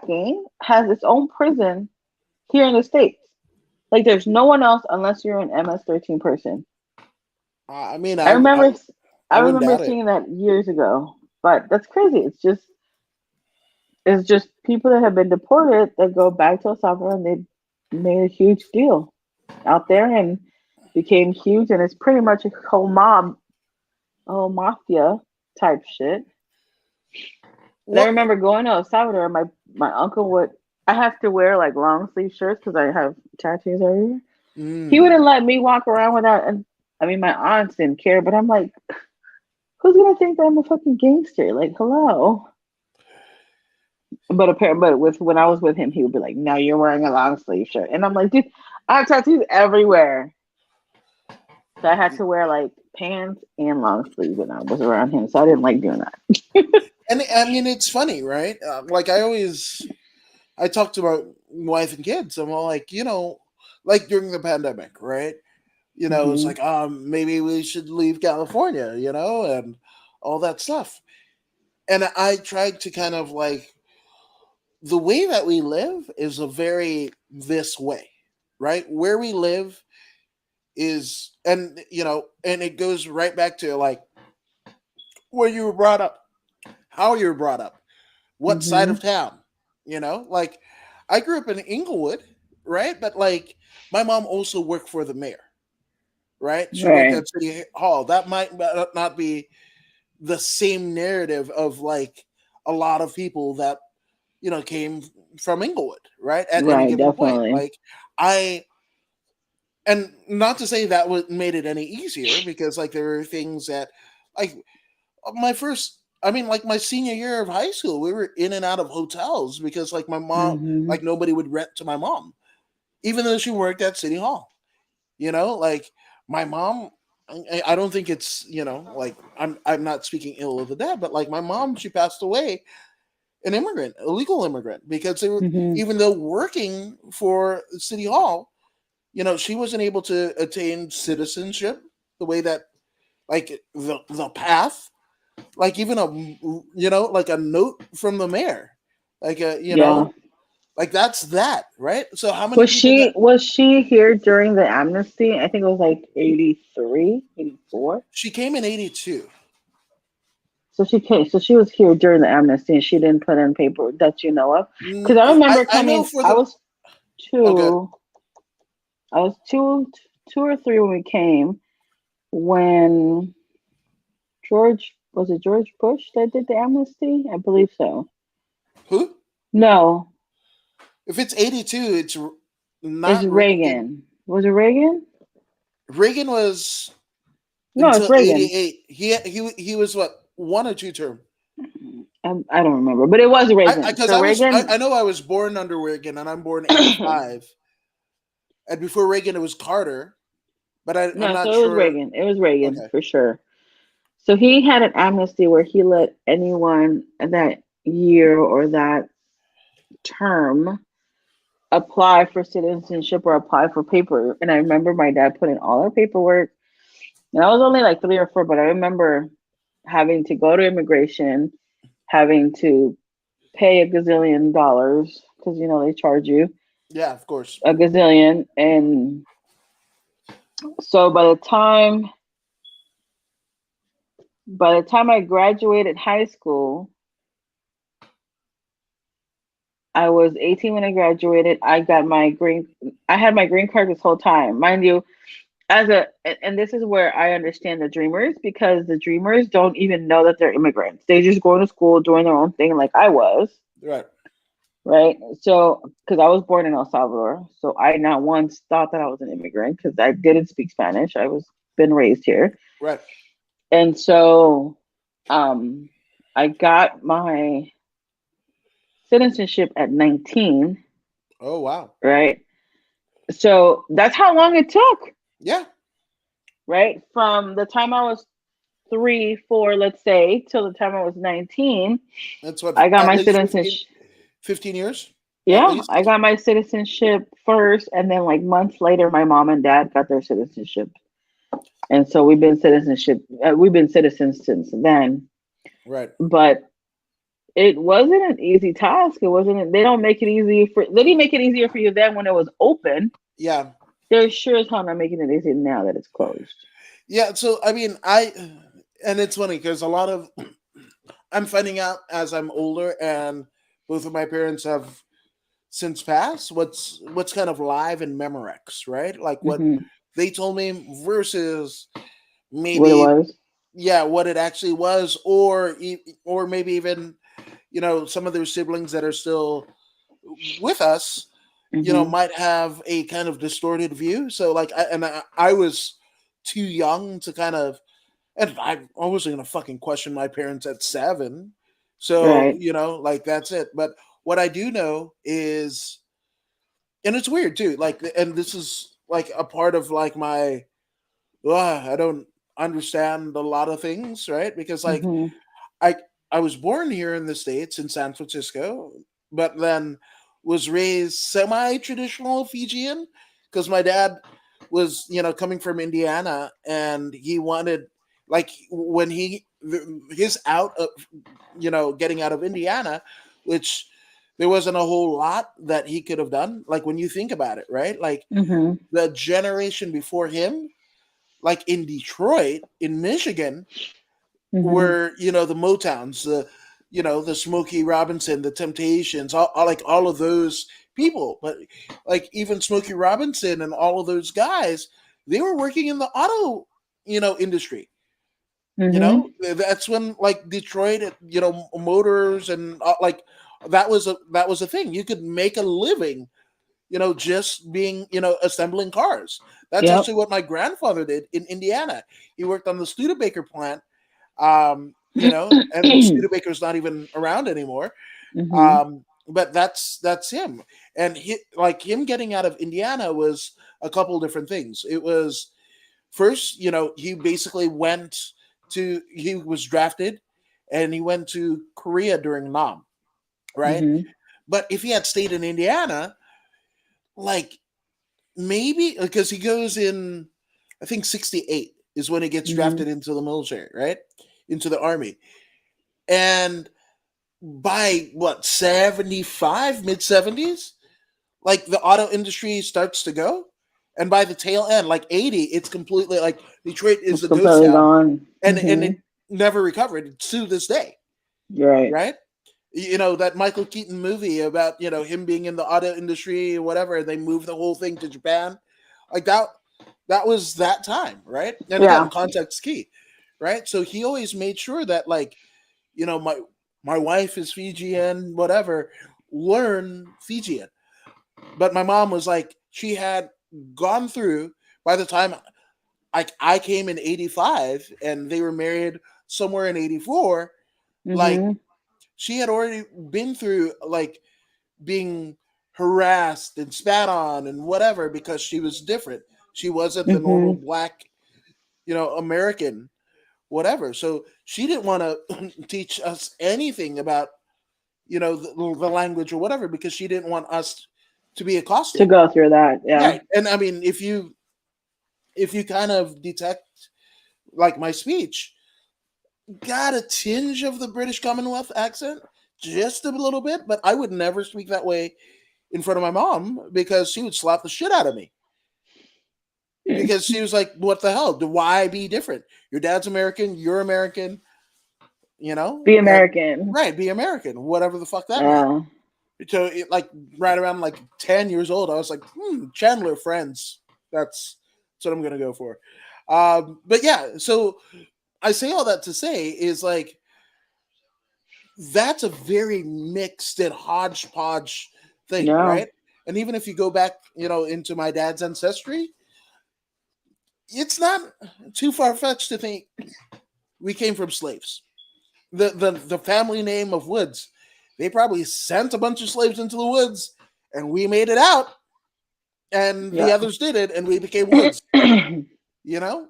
game has its own prison here in the States. Like there's no one else unless you're an MS-13 person. I mean, I remember I I wouldn't remember doubt it. seeing that years ago. But that's crazy. It's just people that have been deported that go back to El Salvador and they made a huge deal out there and became huge and it's pretty much a whole mafia type shit. And I What? remember going to El Salvador, my uncle would I have to wear like long sleeve shirts because I have tattoos everywhere. He Mm, wouldn't let me walk around without I mean, my aunts didn't care, but I'm like, who's gonna think that I'm a fucking gangster? Like, hello. But apparently, but with when I was with him, he would be like, "No, you're wearing a long sleeve shirt," and I'm like, "Dude, I have tattoos everywhere." So I had to wear like pants and long sleeves when I was around him. So I didn't like doing that. And I mean, it's funny, right? Like I talk to my wife and kids. I'm all like, like during the pandemic, right? It's Hmm. like, maybe we should leave California, and all that stuff. And I tried to kind of like the way that we live is a very this way, right? Where we live is, and it goes right back to like where you were brought up, how you were brought up, what side Hmm. of town, like I grew up in Inglewood, right? But like my mom also worked for the mayor, right? She worked Right. at City Hall. That might not be the same narrative of like a lot of people that came from Inglewood, right? At any Right. given point, Definitely. like I, and not to say that made it any easier because like there were things that like my first. I mean, like my senior year of high school, we were in and out of hotels because, like, my mom, Hmm. like, nobody would rent to my mom, even though she worked at City Hall. Like my mom, I don't think it's like I'm not speaking ill of the dead, but like my mom, she passed away an immigrant, a legal immigrant, because they were, Hmm. even though working for City Hall, she wasn't able to attain citizenship the way that like the path, like even like a note from the mayor, like a Yeah. like that's that, right? So how many Was people got? she here during the amnesty? I think it was like 83, 84. She came in 82. So she came. So she was here during the amnesty, and she didn't put in paper that you know of. Because I I remember I know coming. for the okay. Two. I was two or three when we came. When George was it George Bush that did the amnesty? I believe so. Who? No, If it's 82, it's it's not Reagan. Reagan. Was it Reagan? Reagan was No, it's until Reagan. 88. He was what, one or two term? I don't remember, but it was I Reagan. because So I Reagan. know I was born under Reagan and I'm born 85. And before Reagan it was Carter, but I'm No, not so it was sure. Reagan. It was Reagan Okay. for sure. So he had an amnesty where he let anyone that year or that term apply for citizenship or apply for paper. And I remember my dad put in all our paperwork. And I was only like 3 or 4, but I remember having to go to immigration, having to pay a gazillion dollars because they charge you Yeah, of course. a gazillion. And so by the time I graduated high school, I was 18 when I graduated. I had my green card this whole time. Mind you, and this is where I understand the dreamers because the dreamers don't even know that they're immigrants. They just go to school, doing their own thing like I was, Right. right? So, because I was born in El Salvador, so I not once thought that I was an immigrant because I didn't speak Spanish. I was been raised here. Right. And so um I got my citizenship at 19, Oh wow. right? So that's how long it took, Yeah. right? From the time I was 3, 4, let's say, till the time I was 19, That's what, I got at my least citizenship. 15 years at Yeah, I least. got my citizenship first, and then like months later, my mom and dad got their citizenship, and so we've been citizens since then. Right. But it wasn't an easy task. It wasn't. They didn't make it easier for you then when it was open. Yeah. They're sure as hell not making it easy now that it's closed. Yeah. So I mean, and it's funny because a lot of I'm finding out as I'm older, and both of my parents have since passed. What's kind of live in Memorex, right? Like what Hmm. they told me versus What it maybe, was. yeah, what it actually was, or maybe even some of their siblings that are still with us, Hmm. might have a kind of distorted view. So like I was too young to kind of, and I wasn't gonna fucking question my parents at 7. So, Right. like that's it. But what I do know is, and it's weird too, like, and this is like a part of like my, I don't understand a lot of things, right? Because like Mhm. I I was born here in the States in San Francisco, but then was raised semi traditional Fijian because my dad was, coming from Indiana, and he wanted, like, when his out of, getting out of Indiana, which there wasn't a whole lot that he could have done. Like when you think about it, right? Like Mhm. the generation before him, like in Detroit, in Michigan, Mhm. were, the Motowns, the Smokey Robinson, the Temptations, like all of those people. But like even Smokey Robinson and all of those guys, they were working in the auto, industry. Mhm. That's when like Detroit, motors and like that was a thing. You could make a living, just being, assembling cars. That's Yep. actually what my grandfather did in Indiana. He worked on the Studebaker plant, and Studebaker's not even around anymore. Mhm. But that's him, and like him getting out of Indiana was a couple different things. It was first, he basically he was drafted, and he went to Korea during Nam, right? Mhm. But if he had stayed in Indiana, like maybe because he goes in, I think 68 is when he gets Mhm. drafted into the military, right? Into the army. And by what, 75, mid 70s, like the auto industry starts to go. And by the tail end, like 80, it's completely like Detroit is It's the ghost completely town, gone. and it Mhm. never recovered to this day, Right. right? That Michael Keaton movie about, him being in the auto industry or whatever, they moved the whole thing to Japan. Like that was that time, right? And again, Yeah. context key, right? So he always made sure that, like, my wife is Fijian, whatever, learn Fijian. But my mom was like, she had gone through, by the time I came in 85 and they were married somewhere in 84, like Mhm. she had already been through like being harassed and spat on and whatever because she was different. She wasn't the normal Mhm. black, American, whatever. So she didn't want to teach us anything about, the language or whatever, because she didn't want us to be To accosted. go through that. Yeah. Right. And I mean, if you kind of detect like my speech, got a tinge of the British Commonwealth accent, just a little bit, but I would never speak that way in front of my mom because she would slap the shit out of me. Because she was like, "What the hell? Why be different? Your dad's American, you're American, Be and American. right, be American, whatever the fuck that meant." Yeah. So like right around like 10 years old, I was like, Chandler Friends. That's what I'm gonna go for. But yeah, so I say all that to say is like that's a very mixed and hodgepodge thing, Yeah. right? And even if you go back, into my dad's ancestry, it's not too far fetched to think we came from slaves. The family name of Woods, they probably sent a bunch of slaves into the woods, and we made it out, and the Yeah. others did it, and we became Woods. You know,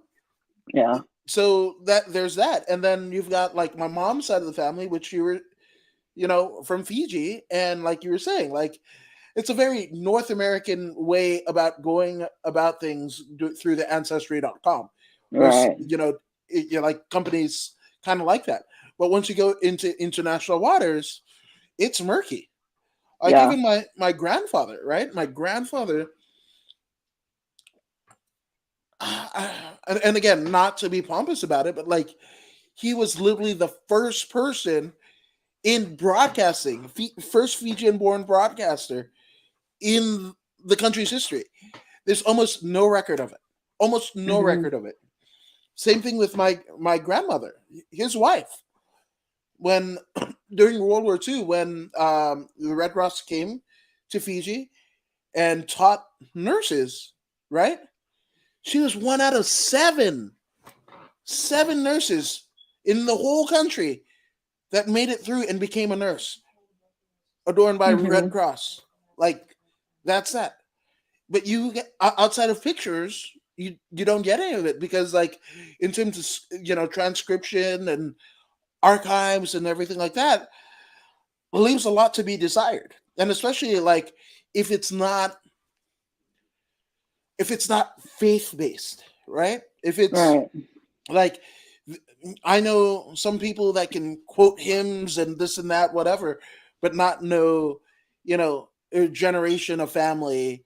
Yeah. so that there's that, and then you've got like my mom's side of the family, which you were, from Fiji, and like you were saying, like it's a very North American way about going about things through the ancestry.com. There's, Right. like companies kind of like that. But once you go into international waters, it's murky. Like Yeah. even my grandfather, right? My grandfather, and again, not to be pompous about it, but like he was literally the first person in broadcasting, first Fijian born broadcaster in the country's history. There's almost no record of it. Almost no Mhm. record of it. Same thing with my grandmother, his wife. When during World War II, when the Red Cross came to Fiji and taught nurses, right? She was one out of seven nurses in the whole country that made it through and became a nurse, adorned by Red Mm-hmm. Cross. Like, that's that. But you get outside of pictures, you don't get any of it because, like, in terms of transcription and archives and everything like that, leaves a lot to be desired. And especially like if it's not faith based, right? If it's Right. like, I know some people that can quote hymns and this and that, whatever, but not know, a generation of family,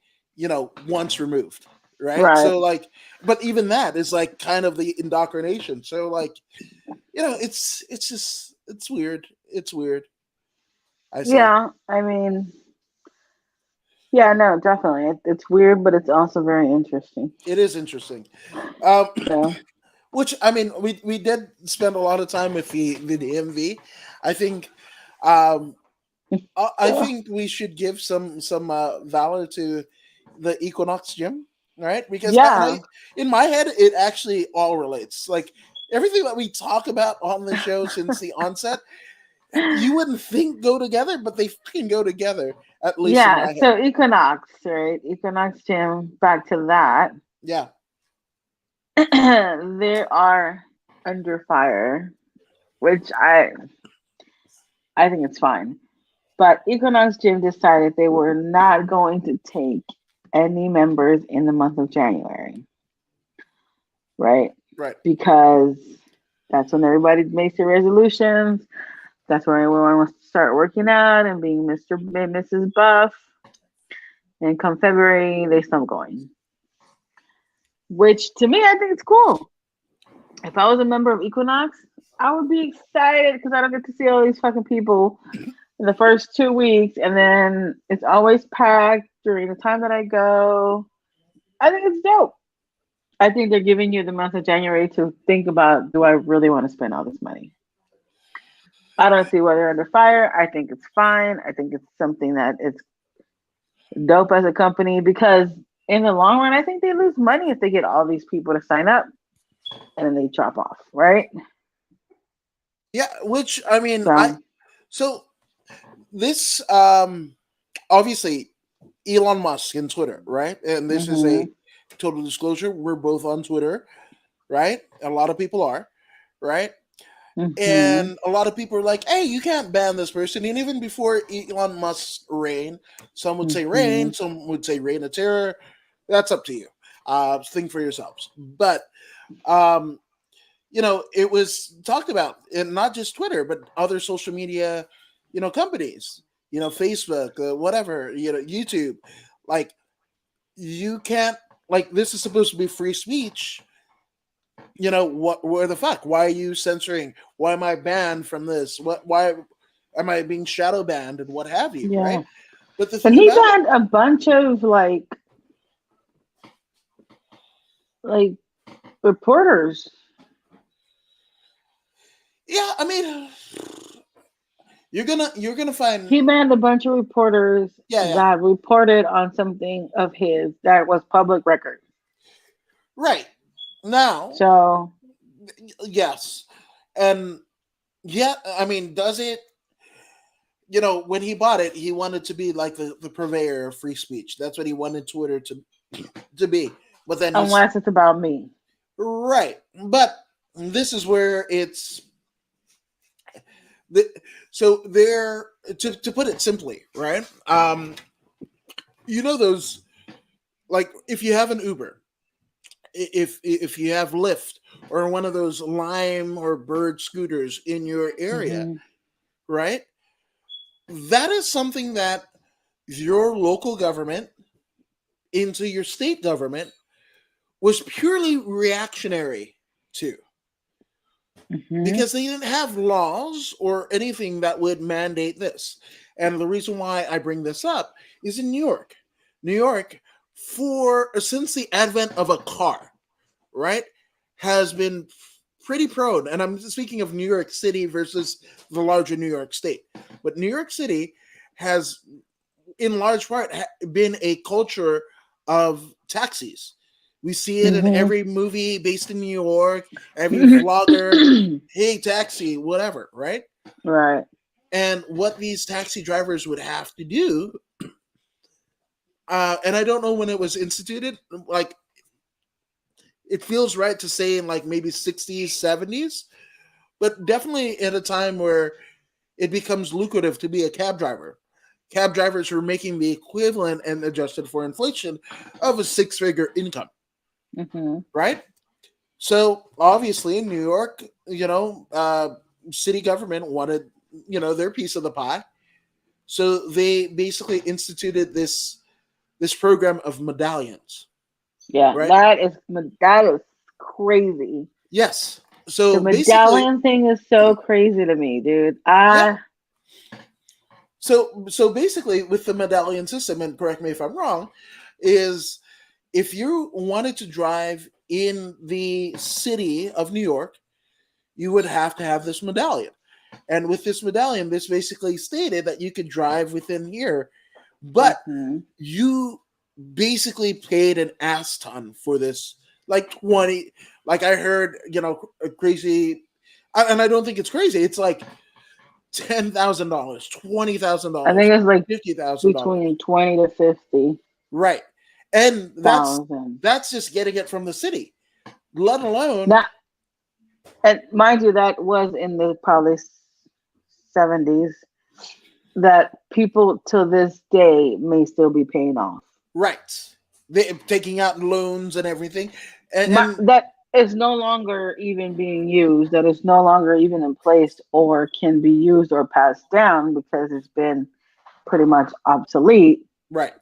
once removed, right? Right. So like, but even that is like kind of the indoctrination. So like, it's just it's weird. It's weird. I say Yeah. I mean, yeah, no, definitely. It's weird, but it's also very interesting. it is interesting. Um, So, which I mean, we did spend a lot of time with the DMV. I think, um, I think we should give some valor to the Equinox gym, right? Because yeah. in my head, it actually all relates. Like everything that we talk about on the show since the onset, you wouldn't think go together, but they can go together. At least in Yeah. my head. So Equinox, right? Equinox Gym, back to that. Yeah. They are under fire, which I think it's fine. But Equinox Gym decided they were not going to take any members in the month of January, right? Right. Because that's when everybody makes their resolutions. That's when everyone wants to start working out and being Mr. and Mrs. Buff. And come February, they stop going. Which to me, I think it's cool. If I was a member of Equinox, I would be excited because I don't get to see all these fucking people in the first 2 weeks, and then it's always packed during the time that I go. I think it's dope. I think they're giving you the month of January to think about, do I really want to spend all this money? I don't see why they're under fire. I think it's fine. I think it's something that it's dope as a company because in the long run, I think they lose money if they get all these people to sign up and then they drop off, right? Yeah. Which I mean, So, so this obviously Elon Musk and Twitter, right? And this is hmm a total disclosure. We're both on Twitter, right? A lot of people are, right? hmm And a lot of people are like, hey, you can't ban this person. And even before Elon Musk's reign, some would say hmm reign, some would say reign of terror. That's up to you. Think for yourselves. But um, it was talked about in not just Twitter, but other social media, companies, Facebook, whatever, YouTube. Like, you can't, like, this is supposed to be free speech. Where the fuck? Why are you censoring? Why am I banned from this? Why am I being shadow banned and what have you, yeah. right? But the And thing he about it, banned a bunch of like reporters. yeah, I mean, you're gonna find, He banned a bunch of reporters yeah, yeah, that reported on something of his that was public record. right now, So, yes, and yeah, I mean, does it? When he bought it, he wanted to be like the purveyor of free speech. That's what he wanted Twitter to be. But then he's unless it's about me. right. But this is where it's the, so there, to put it simply, right? Those, like, if you have an Uber, if you have Lyft or one of those Lime or Bird scooters in your area, hmm right? That is something that your local government into your state government was purely reactionary to, hmm because they didn't have laws or anything that would mandate this. And the reason why I bring this up is in New York. New York, for since the advent of a car, right, has been pretty prone. And I'm speaking of New York City versus the larger New York State. But New York City has, in large part, been a culture of taxis, We see it in every movie based in New York, every vlogger, hey, taxi, whatever, right? Right. And what these taxi drivers would have to do, and I don't know when it was instituted, like, it feels right to say in like maybe 60s, 70s, but definitely at a time where it becomes lucrative to be a cab driver. Cab drivers were making the equivalent and adjusted for inflation of a six-figure income, right? So obviously in New York, city government wanted, their piece of the pie. So they basically instituted this program of medallions. Yeah, Right? that is crazy. Yes. The So basically, medallion thing is so crazy to me, dude. yeah. So basically, with the medallion system, and correct me if I'm wrong, is if you wanted to drive in the city of New York, you would have to have this medallion. And with this medallion, this basically stated that you could drive within here, but you basically paid an ass ton for this, like 20, like I heard, a crazy, and I don't think it's crazy. It's like $10,000, $20,000, I think it's like $50,000, between 20 to 50. right? And that's Thousand. just getting it from the city, let alone That, and mind you, that was in the probably 70s. That people to this day may still be paying off. right. They taking out loans and everything, and That is no longer even being used. That is no longer even in place or can be used or passed down because it's been pretty much obsolete. right,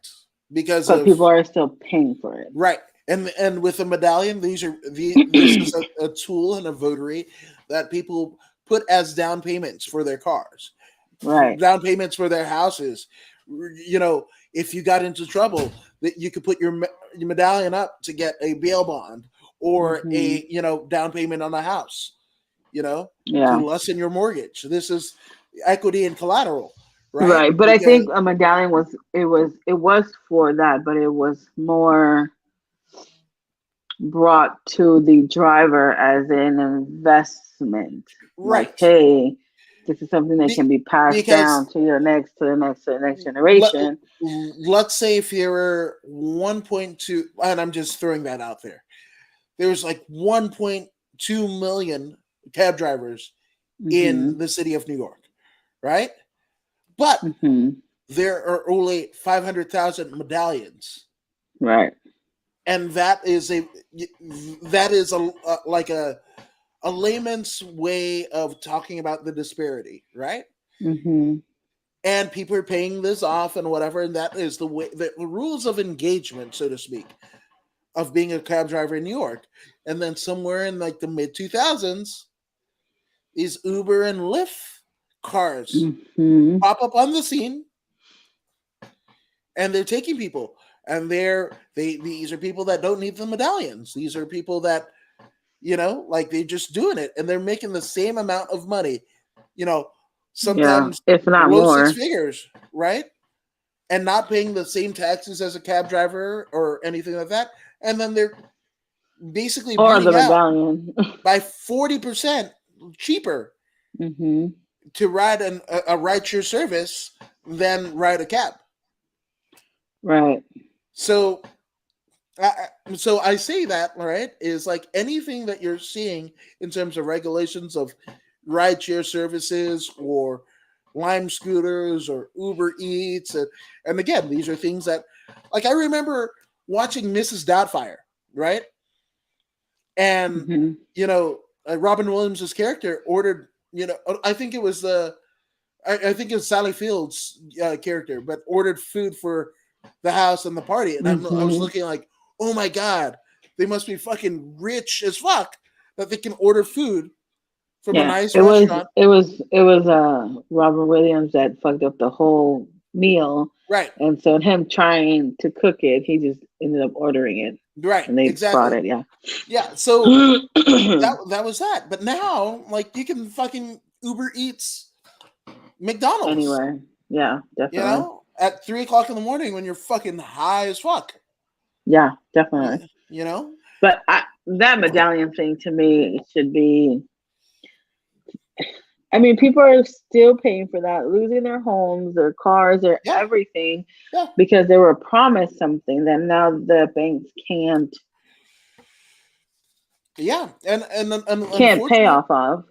because But people are still paying for it. Right. And with a medallion, this is a tool and a votary that people put as down payments for their cars, right? Down payments for their houses. If you got into trouble, that you could put your medallion up to get a bail bond or a down payment on a house. To lessen your mortgage. This is equity and collateral. Right. But I think a medallion was for that, but it was more brought to the driver as an investment. Right. Like, hey, this is something that can be passed down to the next generation. Let's say if you're 1.2, and I'm just throwing that out there, there's like 1.2 million cab drivers in the city of New York, right? But there are only 500,000 medallions, right? And that is a like a layman's way of talking about the disparity, right? And people are paying this off and whatever, and that is the way, the rules of engagement, so to speak, of being a cab driver in New York. And then somewhere in like the mid 2000s, these Uber and Lyft cars pop up on the scene, and they're taking people. And these are people that don't need the medallions. These are people that, like they're just doing it, and they're making the same amount of money, sometimes if not below more, 6 figures, right? And not paying the same taxes as a cab driver or anything like that. And then they're basically beating the medallion out by 40% cheaper to ride a rideshare service than ride a cab. Right. So I say that, right, is like anything that you're seeing in terms of regulations of rideshare services or Lime scooters or Uber Eats. And again, these are things that, like, I remember watching Mrs. Doubtfire, right? And, Robin Williams' character ordered, I think it was I think it was Sally Field's character, but ordered food for the house and the party. And I was looking like, oh my God, they must be fucking rich as fuck that they can order food from a nice restaurant. It was Robin Williams that fucked up the whole meal. Right. And so him trying to cook it, he just ended up ordering it. Right. And they brought it, Yeah. So that was that. But now, like, you can fucking Uber Eats McDonald's anywhere. Yeah, definitely. At 3:00 in the morning when you're fucking high as fuck. Yeah, definitely. You know? But that medallion thing to me should be. I mean, people are still paying for that, losing their homes, their cars, their Yeah, everything, yeah, because they were promised something that now the banks yeah. And can't pay unfortunately, off of.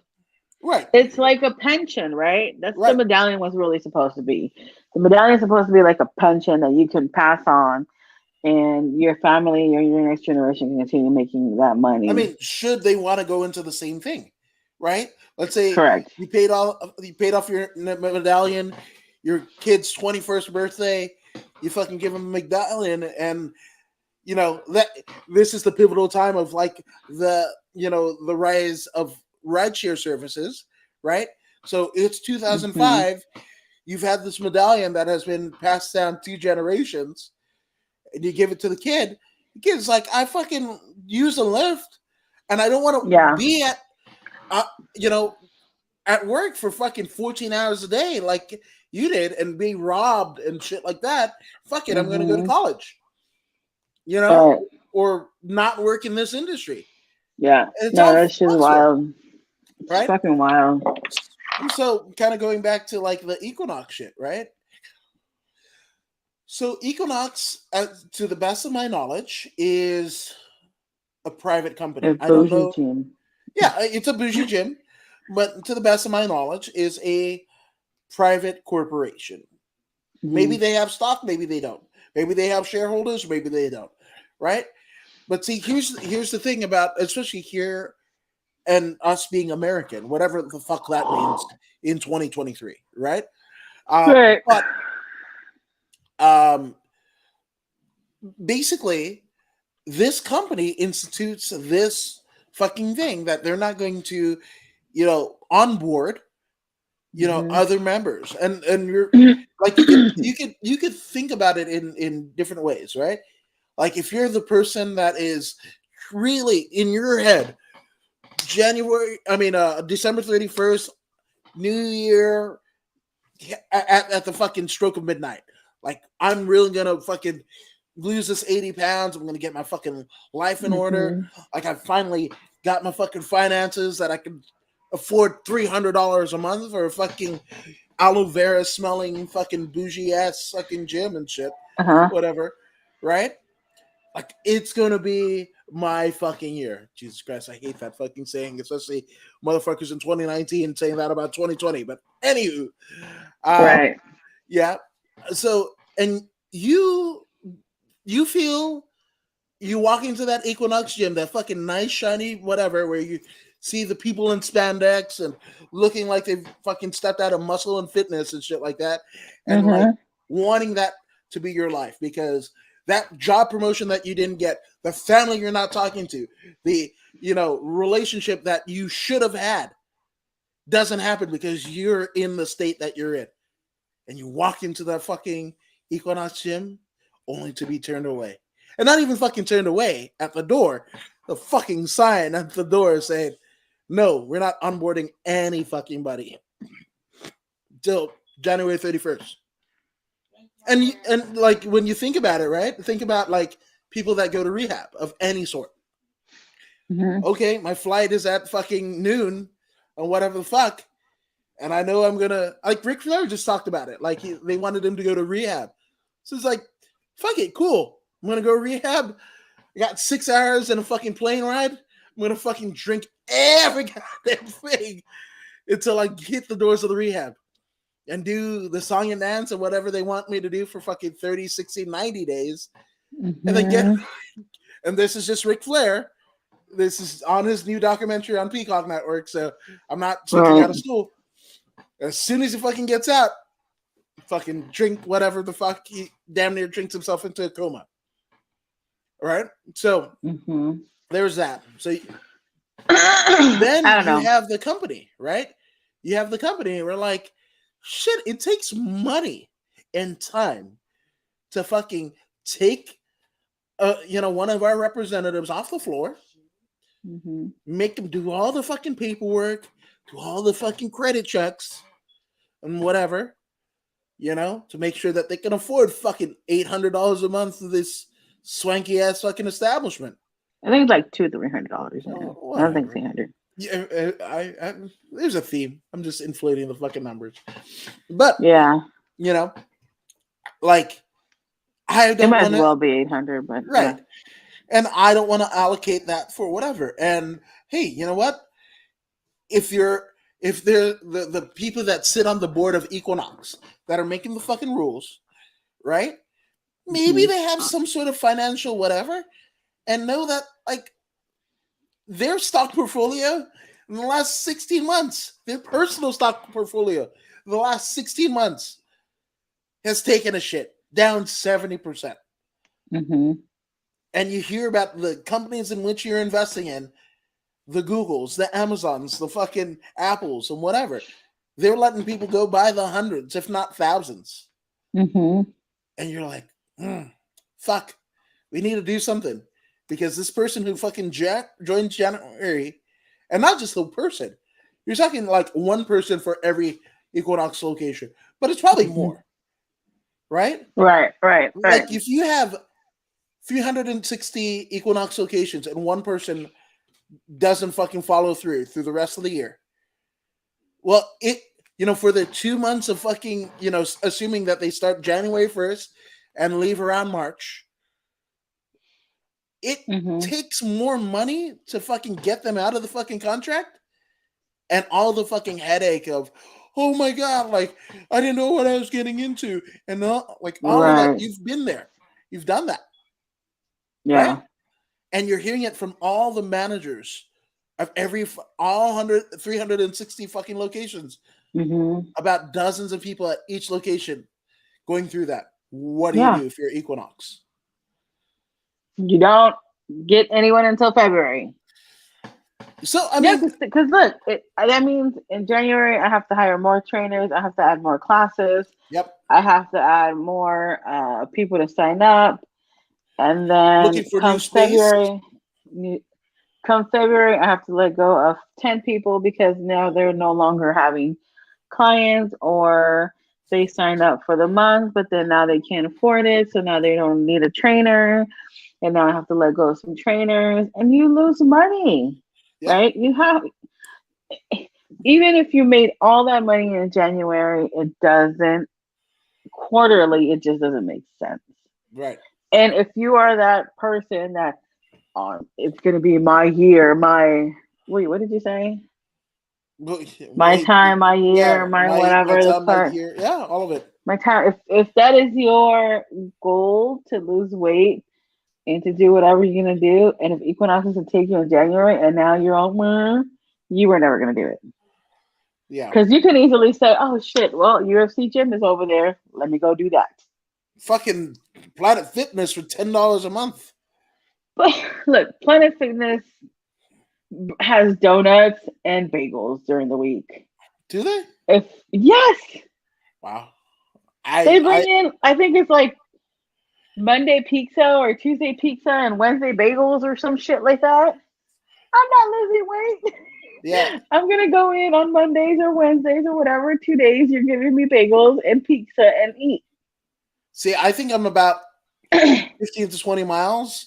right, It's like a pension, right? That's the right. medallion was really supposed to be. The medallion is supposed to be like a pension that you can pass on, and your family or your next generation can continue making that I money. mean, should they want to go into the same thing, right? Let's say Correct. you paid off your medallion, your kid's 21st birthday, you fucking give him a medallion, and you know that this is the pivotal time of like the rise of rideshare services, right? So it's Hmm. 2005. You've had this medallion that has been passed down 2 generations, and you give it to the kid. The kid's like, I fucking use a lift, and I don't want to Yeah. be uh, you know, at work for fucking 14 hours a day like you did, and be robbed and shit like that. Fuck it, I'm going to go to Hmm. college, you know, Right. or not work in this industry. Yeah. And it's No, all that's just fucks for them, wild. It's right? fucking wild. So, kind of going back to like the Equinox shit, right? So, Equinox, to the best of my knowledge, is a private A company. I don't bougie know. gym. Yeah, it's a bougie gym, but to the best of my knowledge, is a private corporation. Maybe Hmm. they have stock, maybe they don't. Maybe they have shareholders, maybe they don't. Right? But see, here's the thing about, especially here and us being American, whatever the fuck that means in 2023, right? Uh, Right. but um, basically, this company institutes this fucking thing that they're not going to, onboard, Hmm. other members, and you're like you could think about it in different ways, right? Like if you're the person that is really in your head, December 31st, New Year, at the fucking stroke of midnight. Like I'm really gonna fucking lose this 80 pounds. I'm gonna get my fucking life in order. Hmm. Like I finally got my fucking finances that I can afford $300 a month for a fucking aloe vera smelling fucking bougie ass fucking gym and shit. Uh-huh. Whatever. Right? Like it's gonna be my fucking year. Jesus Christ, I hate that fucking saying, especially motherfuckers in 2019 saying that about 2020. But anywho, um, Right. yeah. So and you feel you walk into that Equinox gym, that fucking nice shiny whatever, where you see the people in spandex and looking like they've fucking stepped out of muscle and fitness and shit like that, and like Hmm. wanting that to be your life because that job promotion that you didn't get, the family you're not talking to, the relationship that you should have had doesn't happen because you're in the state that you're in, and you walk into that fucking Equinox gym only to be turned away. And not even fucking turned away at the door. The fucking sign at the door saying, no, we're not onboarding any fucking buddy till January 31st. And like when you think about it, right? Think about like people that go to rehab of any sort. Hmm. Okay, my flight is at fucking noon or whatever the fuck. And I know I'm gonna, like Ric Flair just talked about it. Like they wanted him to go to rehab. So it's like, fuck it, cool. I'm gonna go rehab. I got 6 hours and a fucking plane ride. I'm gonna fucking drink every goddamn thing until I hit the doors of the rehab and do the song and dance and whatever they want me to do for fucking 30, 60, 90 days. And then Hmm. and this is just Ric Flair. This is on his new documentary on Peacock Network. So I'm not speaking Right. out of school. As soon as he fucking gets out, fucking drink whatever the fuck, he damn near drinks himself into a coma. All right? So Hmm. there's that. So I then don't you know. have the company, right? You have the company, and we're like, shit, it takes money and time to fucking take one of our representatives off the floor, Hmm. make them do all the fucking paperwork, do all the fucking credit checks and whatever, to make sure that they can afford fucking $800 a month to this swanky ass fucking establishment. I think it's like $200-$300 now. I don't think Whatever. 300. Yeah, there's a theme. I'm just inflating the fucking numbers, but Yeah, like I it don't might as want to. well be 800, but yeah. Right. And I don't want to allocate that for whatever. And hey, you know what? If you're if they're the people that sit on the board of Equinox that are making the fucking rules, right? Maybe Hmm. they have some sort of financial whatever and know that like their stock portfolio in the last 16 months, their personal stock portfolio in the last 16 months has taken a shit down 70%. Hmm. And you hear about the companies in which you're investing in, the Googles, the Amazons, the fucking Apples, and whatever. They're letting people go by the hundreds, if not thousands. Hmm. And you're like, fuck, we need to do something. Because this person who fucking joined January, and not just the person, you're talking like one person for every Equinox location, but it's probably Hmm. more, right? Right, right, right. Like if you have 360 Equinox locations and one person doesn't fucking follow through the rest of the year. Well, for the 2 months of fucking, assuming that they start January 1st and leave around March, it Hmm. takes more money to fucking get them out of the fucking contract and all the fucking headache of, oh my God, like, I didn't know what I was getting into. And all of that, Right. you've been there. You've done that, right? Yeah. And you're hearing it from all the managers of all 360 fucking locations Hmm. about dozens of people at each location going through that. What do you Yeah. do if you're Equinox? You don't get anyone until February. So I Yeah, mean, because look, that means in January I have to hire more trainers. I have to add more classes. yep, I have to add more people to sign up, and then looking for new space. come February, I have to let go of 10 people because now they're no longer having clients, or they signed up for the month, but then now they can't afford it. So now they don't need a trainer. And now I have to let go of some trainers, and you lose money, Yeah, right? Even if you made all that money in January, it doesn't, quarterly, it just doesn't make sense. right. And if you are that person that, it's going to be my year, wait, what did you say? My Wait, time, my yeah, year, my my whatever the time, my current, year, yeah, all of it. my time. If that is your goal, to lose weight and to do whatever you're gonna do, and if Equinox is to take you in January and now you're on, you were never gonna do it. Yeah, Because you can easily say, "Oh shit, well, UFC gym is over there. Let me go do that." fucking Planet Fitness for $10 a month. But look, Planet Fitness has donuts and bagels during the week. Do they? If yes, Wow. they I bring in, I think it's like Monday pizza or Tuesday pizza and Wednesday bagels or some shit like that. I'm not losing yeah. weight. I'm gonna go in on Mondays or Wednesdays or whatever. 2 days you're giving me bagels and pizza and eat. See, I think I'm about 15 to 20 miles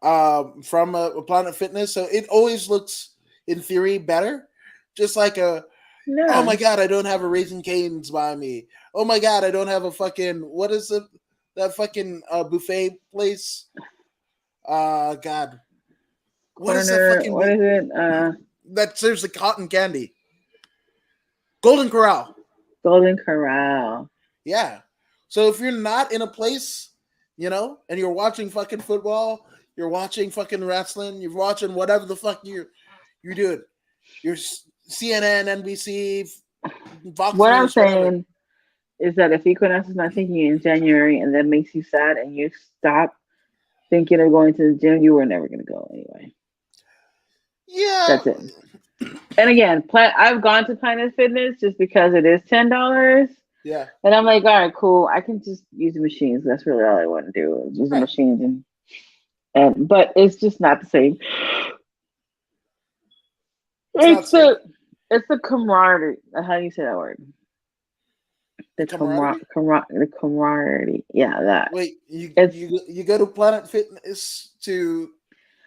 from a Planet Fitness, so it always looks, in theory, better. Just like oh Yeah. my God, I don't have a Raising Cane's by me. Oh my God, I don't have a fucking, what is it? That fucking buffet place? God, what is that Corner, fucking what is it? that serves the cotton candy? Golden Corral. Golden Corral. Yeah. So if you're not in a place, and you're watching fucking football, you're watching fucking wrestling, you're watching whatever the fuck you're doing. You're CNN, NBC, Fox What I'm News, whatever. saying is that if Equinox is not taking you in January and that makes you sad and you stop thinking of going to the gym, you were never gonna go anyway. Yeah. That's it. And again, I've gone to Planet Fitness just because it is $10. Yeah. And I'm like, all right, cool. I can just use the machines. That's really all I want to do. Is use the Right. machines, and but it's just not the same. It's not safe. It's the camaraderie. How do you say that word? Camaraderie. The camaraderie. Yeah, that. Wait, It's you go to Planet Fitness to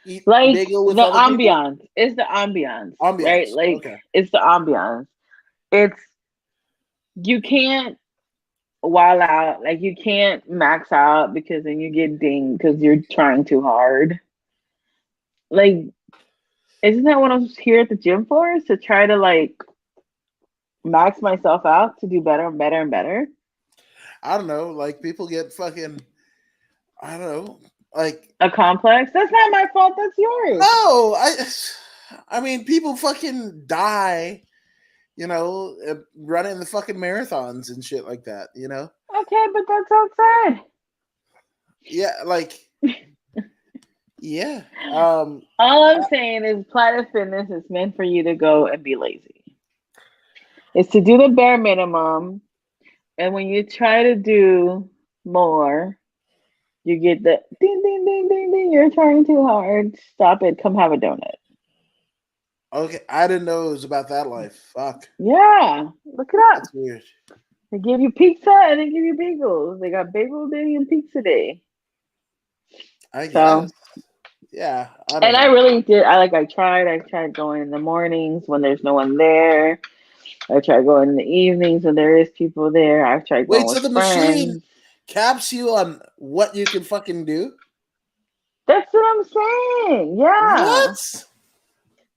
eat Like bagel with the other people? ambiance. It's the ambiance, right? Ambiance. Like Okay. it's the ambiance. It's you can't wild out. Like you can't max out because then you get dinged because you're trying too hard. Like, isn't that what I'm here at the gym for? Is to try to like max myself out to do better and better and better. I don't know. Like people get fucking. I don't know. Like A complex? That's not my fault. That's yours. no, I mean, people fucking die. Running the fucking marathons and shit like that. Okay, but that's outside. Yeah, like yeah. All I'm saying is Planet Fitness is meant for you to go and be lazy. It's to do the bare minimum. And when you try to do more, you get the ding, ding, ding, ding, ding. You're trying too hard. Stop it. Come have a donut. Okay, I didn't know it was about that life. Fuck, Yeah, look it up. that's weird. They give you pizza and they give you bagels. They got bagel day and pizza day. I So, guess. Yeah, I don't and I know. really did. I tried going in the mornings when there's no one there. I tried going in the evenings when there is people there. I've tried going Wait, so with the machine friends. caps you on what you can fucking do? That's what I'm saying. Yeah. What?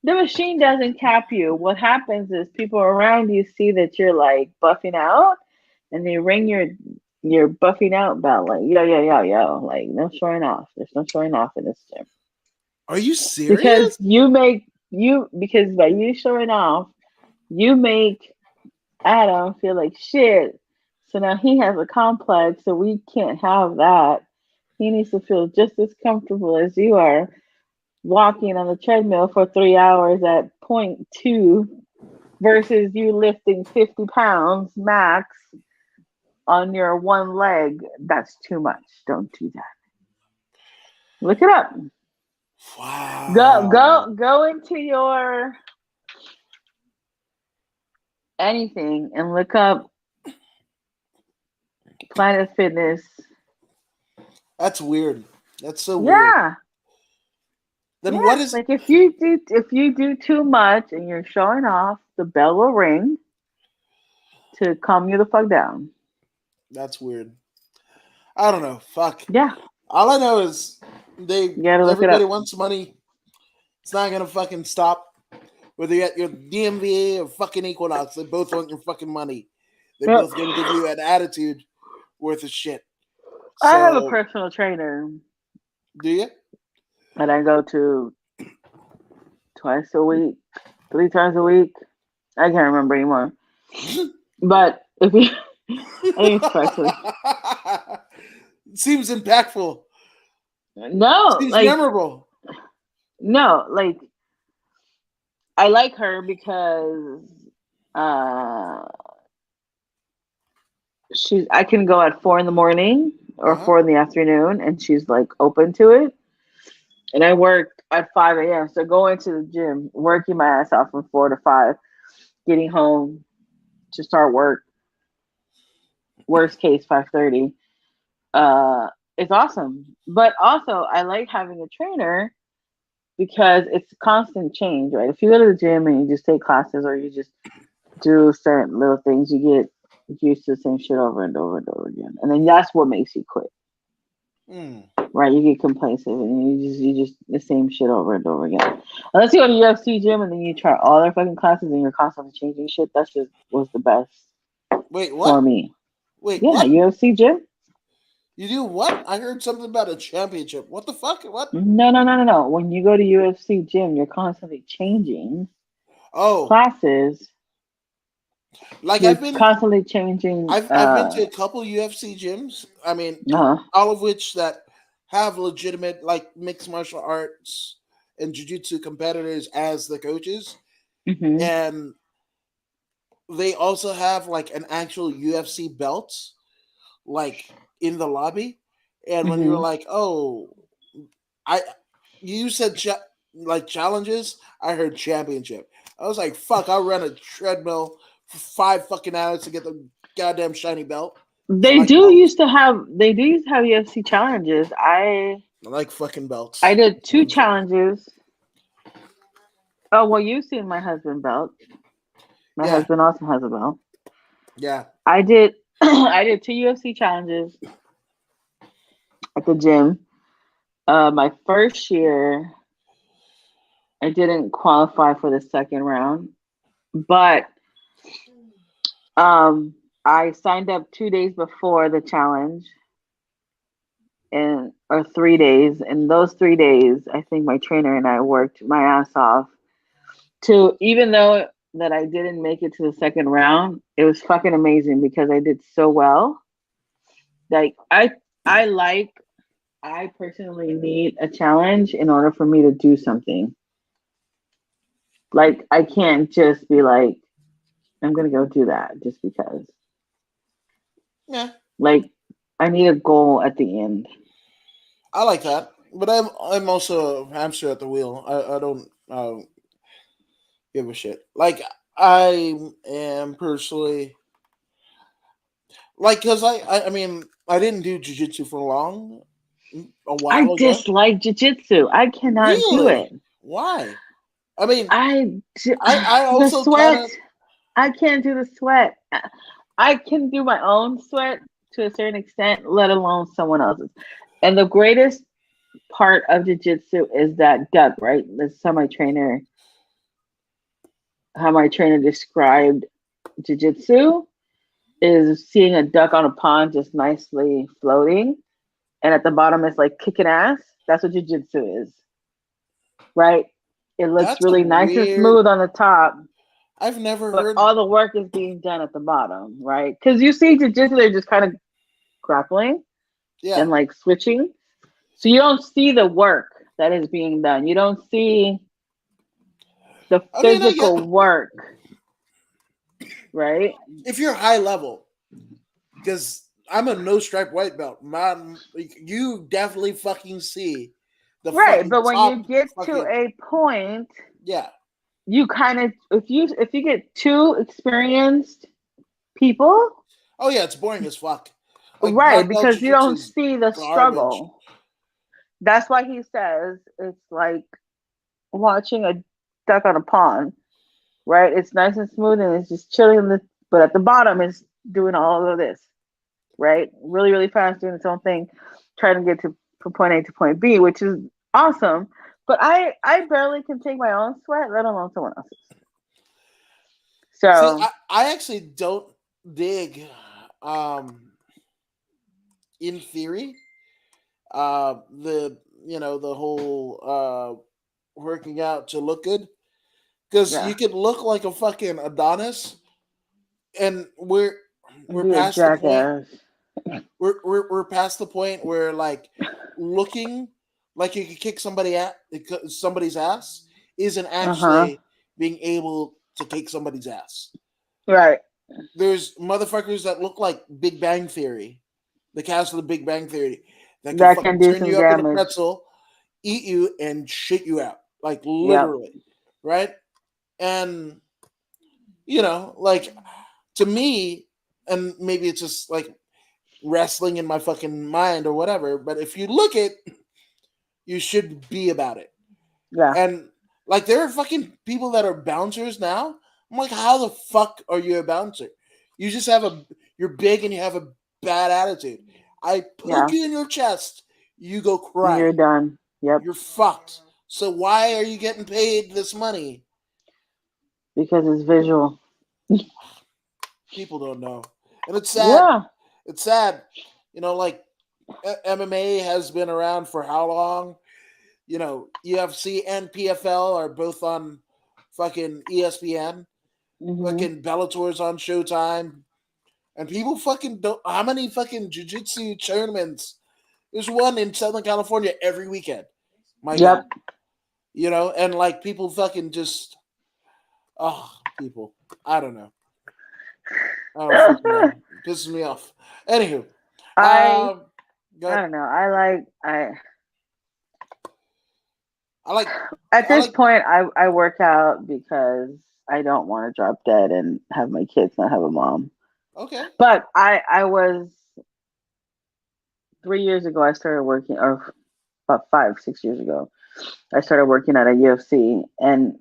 The machine doesn't cap you. What happens is people around you see that you're like buffing out and they ring your buffing out bell like yo. Like no showing off. There's no showing off in this gym. Are you Because serious? because by you showing off, you make Adam feel like shit. So now he has a complex, so we can't have that. He needs to feel just as comfortable as you are walking on the treadmill for 3 hours at point two versus you lifting 50 pounds max on your one leg. That's too much. Don't do that. Look it up. Wow. Go into your anything and look up Planet Fitness. That's weird. That's so weird. Yeah. Then what Yeah. is Like if you do too much and you're showing off, the bell will ring to calm you the fuck down. that's weird. I don't know. Fuck. Yeah. All I know is they You gotta look it everybody up. wants money. It's not gonna fucking stop. Whether you're at your DMV or fucking Equinox, they both want your fucking money. They Yep. both gonna give you an attitude worth of shit. I have a So personal trainer do you? that I go to twice a week, 3 times a week. I can't remember anymore. But if you, I think it's twice a week. Seems impactful. No, Seems like memorable. no, like I like her because uh I can go at 4 in the morning or Uh-huh. 4 in the afternoon, and she's like open to it. And I work at 5 a.m. So going to the gym, working my ass off from 4 to 5, getting home to start work. Worst case 5:30. It's awesome. But also I like having a trainer because it's constant change, right? If you go to the gym and you just take classes or you just do certain little things, you get used to the same shit over and over and over again. And then that's what makes you quit. Mm. Right? You get complacent and you just the same shit over and over again. Unless you go to UFC gym and then you try all their fucking classes and you're constantly changing shit, that's just was the best Wait, for what? me. Wait, Yeah, what? UFC gym? You do what? I heard something about a championship. What the fuck? What? No. When you go to UFC gym, you're constantly changing Oh, classes. like You're constantly changing I've been to a couple UFC gyms. I mean, uh all of which that have legitimate like mixed martial arts and jiu-jitsu competitors as the coaches, hmm and they also have like an actual UFC belt like in the lobby. And when you were hmm like, "Oh, I," you said like challenges, I heard championship. I was like, "Fuck!" I'll run a treadmill for 5 fucking hours to get the goddamn shiny belt. So I can always. They do used to have UFC challenges. I I like fucking belts. I did That's what 2 I'm saying. challenges. Oh well, you've seen my husband belt. My Yeah, husband also has a belt. yeah, I did I did 2 UFC challenges at the gym. My first year, I didn't qualify for the second round, but um, I signed up 2 days before the challenge, and or 3 days. And those 3 days, I think my trainer and I worked my ass off to, even though that I didn't make it to the second round, it was fucking amazing because I did so well. Like I like I personally need a challenge in order for me to do something. Like I can't just be like, I'm gonna go do that just because. yeah. Like I need a goal at the end. I like that, but I'm also a hamster at the wheel. I don't give a shit. Like I am personally like because I mean I didn't do jujitsu for long, a I while ago. dislike jujitsu. I cannot do Really? it. Why? I mean, I I the also kind sweat. of I can't do the sweat. I can do my own sweat to a certain extent, let alone someone else's. And the greatest part of jujitsu is that duck, right? That's how my trainer described jujitsu is seeing a duck on a pond just nicely floating, and at the bottom is like kicking ass. That's what jujitsu is, right? It looks that's a really nice and weird. smooth on the top, I've never but heard. all the work is being done at the bottom, right? Because you see jujitsu, they're just kind of grappling Yeah, and like switching. So you don't see the work that is being done. You don't see the I mean, I get physical work, right? if you're high level because I'm a no stripe white belt. Man, you definitely fucking see the Right. fucking But when you top get to fucking a point, yeah. you kind of if you get too experienced people, Oh yeah, it's boring as fuck. Like right, black belt because you jujitsu don't is see the garbage. struggle. That's why he says it's like watching a duck on a pond, right? It's nice and smooth and it's just chilling in the, but at the bottom it's doing all of this, right? Really, really fast, doing its own thing, trying to get to from point A to point B, which is awesome. But I barely can take my own sweat, let alone someone else's. See, So I actually don't dig in theory the the whole working out to look good because yeah, you can look like a fucking Adonis and and we're be a past the point jackass. we're past the point where like looking like you could kick somebody's ass isn't Uh huh. actually being able to kick somebody's ass. Right. There's motherfuckers that look like Big Bang Theory, the cast of the Big Bang Theory, that can That can fucking do turn some you up in a damage. pretzel, eat you, and shit you out, like Yep. literally, right? And like to me, and maybe it's just like wrestling in my fucking mind or whatever. But if you look it, you should be about it. Yeah. And like there are fucking people that are bouncers now. I'm like, how the fuck are you a bouncer? You just have you're big and you have a bad attitude. I poke Yeah. you in your chest, you go You're cry. done. Yep. You're fucked. So why are you getting paid this money? Because it's visual. People don't know. And it's sad. Yeah. It's sad. Like MMA has been around for how long? UFC and PFL are both on fucking ESPN. Hmm. Fucking Bellator's on Showtime. And people fucking don't. How many fucking jiu-jitsu tournaments? There's one in Southern California every weekend. My God. Yep. And like people fucking just. Oh, people. I don't know. I don't fucking know. It pisses me off. Anywho. I Um, go I ahead. don't know. I I like. at I this like. point I work out because I don't want to drop dead and have my kids not have a mom. Okay. But I was 3 years ago I started working, or about 5, 6 years ago. I started working at a UFC, and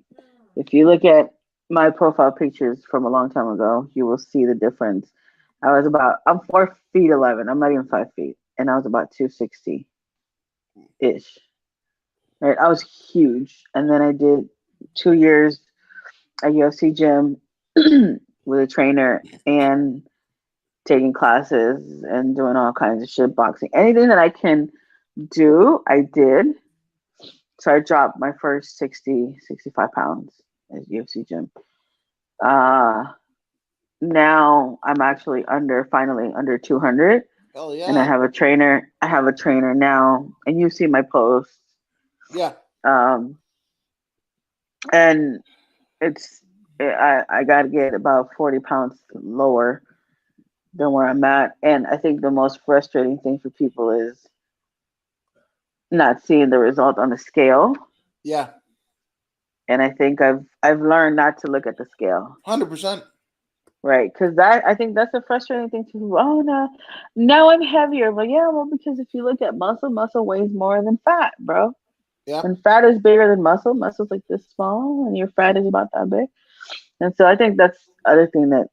if you look at my profile pictures from a long time ago, you will see the difference. I'm 4 feet 11. I'm not even 5 feet, and I was about 260 ish. Right, I was huge, and then I did 2 years at UFC gym with a trainer and taking classes and doing all kinds of shit, boxing, anything that I can do, I did. So I dropped my first 60, 65 pounds at UFC gym. Uh, Now I'm actually finally under 200, Hell and I yeah. have a trainer. I have a trainer now, and you see my posts. Yeah. Um, and I got to get about 40 pounds lower than where I'm at. And I think the most frustrating thing for people is not seeing the result on the scale. Yeah. And I think I've learned not to look at the scale. 100%. Right, because I think that's a frustrating thing to people. Oh no, now I'm heavier. But yeah, well, because if you look at muscle, muscle weighs more than fat, bro. Yeah. And fat is bigger than muscle. Muscle's like this small, and your fat is about that big. And so I think that's the other thing that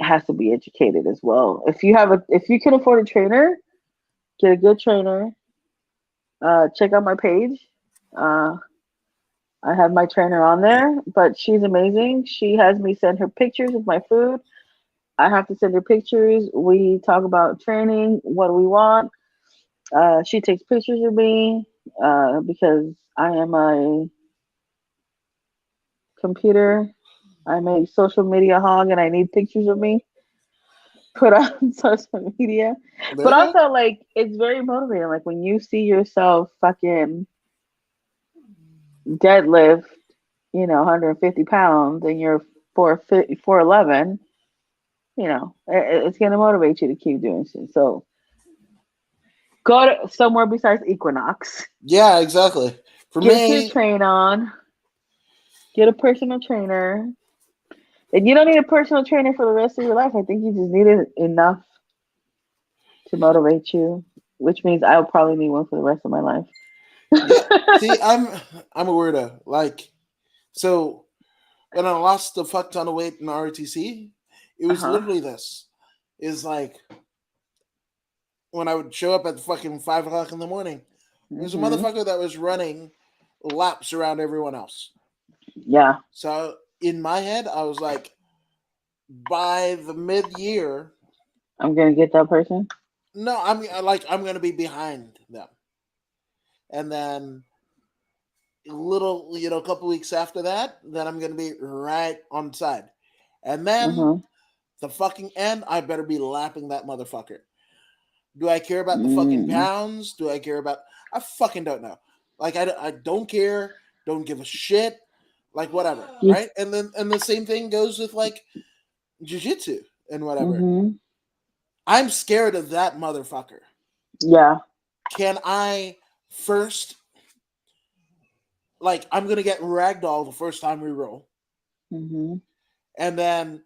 has to be educated as well. If you can afford a trainer, get a good trainer. Check out my page. Uh, I have my trainer on there, but she's amazing. She has me send her pictures of my food. I have to send her pictures. We talk about training, what we want. She takes pictures of me because I am a computer. I'm a social media hog and I need pictures of me put on social media. There But you go. also, like, it's very motivating. Like, when you see yourself fucking deadlift, 150 pounds and you're 4'11", it's going to motivate you to keep doing shit. So, go to somewhere besides Equinox. Yeah, exactly. For Get your me, train on. Get a personal trainer. And you don't need a personal trainer for the rest of your life. I think you just need it enough to motivate you, which means I'll probably need one for the rest of my life. yeah. See, I'm a weirdo. Like, so when I lost a fuck ton of weight in ROTC, it was Uh-huh. literally this. Is like when I would show up at fucking 5 o'clock in the morning, there's a Hmm. motherfucker that was running laps around everyone else. Yeah. So in my head, I was like, by the mid-year, I'm gonna get that person. no, I'm gonna be behind them, and then a couple weeks after that, then I'm gonna be right on the side, and then Uh-huh. the fucking end, I better be lapping that motherfucker. Do I care about the fucking Mm. pounds? Do I care about? I fucking don't know. Like I don't care. Don't give a shit. Like whatever, You, right? And the same thing goes with like jujitsu and whatever. mm-hmm. I'm scared of that motherfucker. Yeah. Can I first like I'm gonna get ragdoll the first time we roll, Mm-hmm. and then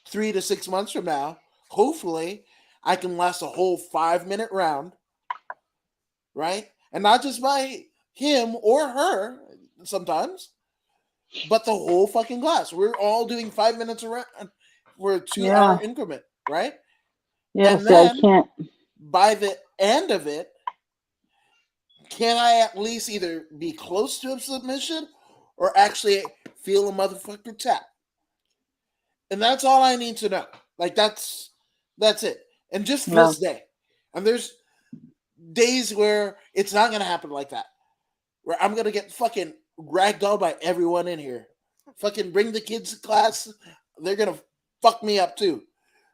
3 to 6 months from now, hopefully, I can last a whole 5 minute round, right? And not just by him or her sometimes, but the whole fucking class. We're all doing 5 minutes around for a 2 hour Yeah. increment, right? Yeah. And See, I then can't. by the end of it, can I at least either be close to a submission or actually feel a motherfucker tap? And that's all I need to know. Like that's it. And just Yeah. this day. And there's days where it's not gonna happen like that. Where I'm gonna get fucking ragdolled by everyone in here. Fucking bring the kids to class. They're gonna fuck me up too.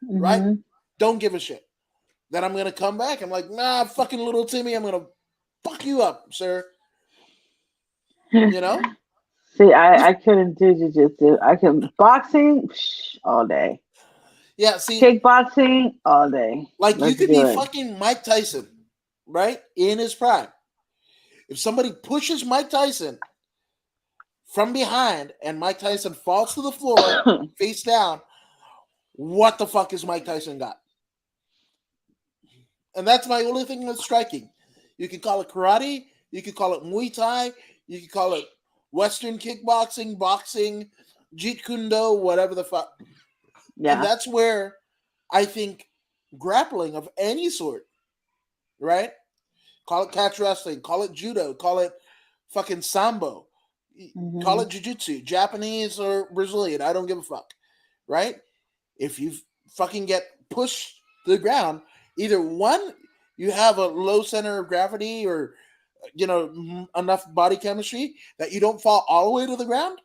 Right? Mm-hmm. Don't give a shit. Then I'm gonna come back. I'm like, nah, fucking little Timmy, I'm gonna fuck you up, sir. You know? See, I couldn't do jujitsu. I can boxing all day. Yeah, see, Kickboxing all day. like you Let's could do be it. fucking Mike Tyson, right? In his prime. If somebody pushes Mike Tyson from behind and Mike Tyson falls to the floor face down, what the fuck is Mike Tyson got? And that's my only thing with striking. You can call it karate, You could call it Muay Thai. You could call it Western kickboxing, boxing, Jeet Kune Do, whatever the fuck. And Yeah. that's where I think grappling of any sort, right? Call it catch wrestling, call it judo, call it fucking sambo, call it jiu-jitsu, Japanese or Brazilian, I don't give a fuck, right? If you fucking get pushed to the ground, either one, you have a low center of gravity or, enough body chemistry that you don't fall all the way to the ground,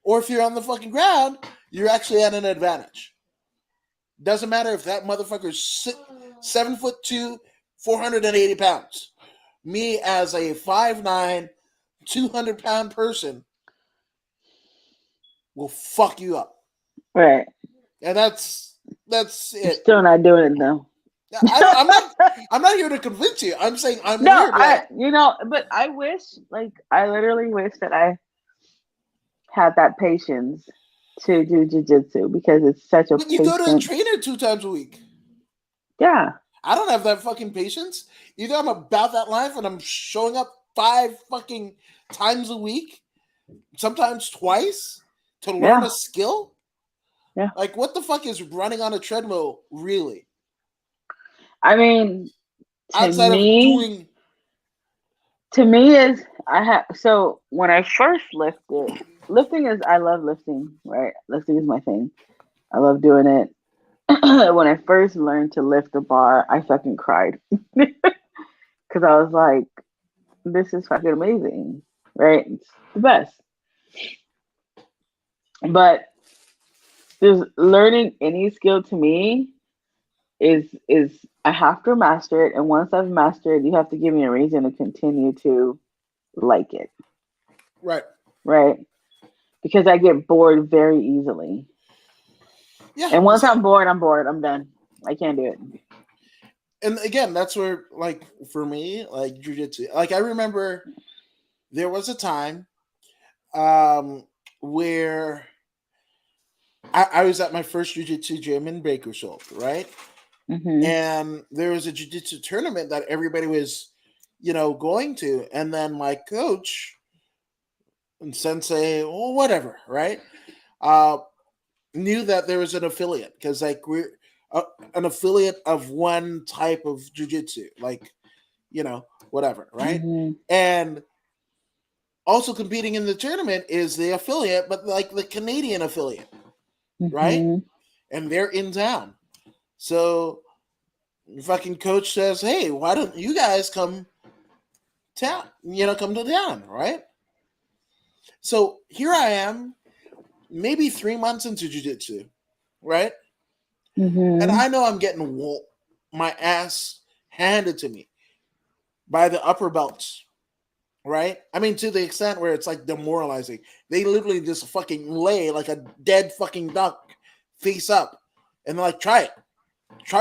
or if you're on the fucking ground, you're actually at an advantage. Doesn't matter if that motherfucker's 7'2", 480 pounds. Me as a 5'9", 200-pound person will fuck you up. Right. And that's it. You're still not doing it though. I'm not here to convince you. I'm saying I'm weird. But I literally wish that I had that patience to do jiu-jitsu because it's such a But you go to a trainer 2 times a week. Yeah. I don't have that fucking patience. Either I'm about that life and I'm showing up 5 fucking times a week, sometimes twice, to learn a skill. Yeah. Like, what the fuck is running on a treadmill really? I mean, outside of doing. To me, is so when I first lifting is, I love lifting, right? Lifting is my thing. I love doing it. When I first learned to lift the bar, I fucking cried because I was like, "This is fucking amazing, right? It's the best." But there's learning any skill to me is I have to master it, and once I've mastered it, you have to give me a reason to continue to like it. Right. Right. Because I get bored very easily. Yeah. And once I'm bored, I'm done. I can't do it. And again, that's where, like, for me, like, jiu-jitsu, like, I remember there was a time where I was at my first jiu-jitsu gym in Bakersfield, right? And there was a jiu-jitsu tournament that everybody was, going to. And then my coach and sensei, or whatever, right? Knew that there was an affiliate because, like, we're an affiliate of one type of jiu-jitsu, like, whatever, right? And also competing in the tournament is the affiliate, but like the Canadian affiliate, right? And they're in town. So fucking coach says, "Hey, why don't you guys come town? Come to town, right?" So here I am, maybe 3 months into jiu-jitsu, right? And I know I'm getting my ass handed to me by the upper belts, right? I mean, to the extent where it's like demoralizing. They literally just fucking lay like a dead fucking duck face up and they're like, try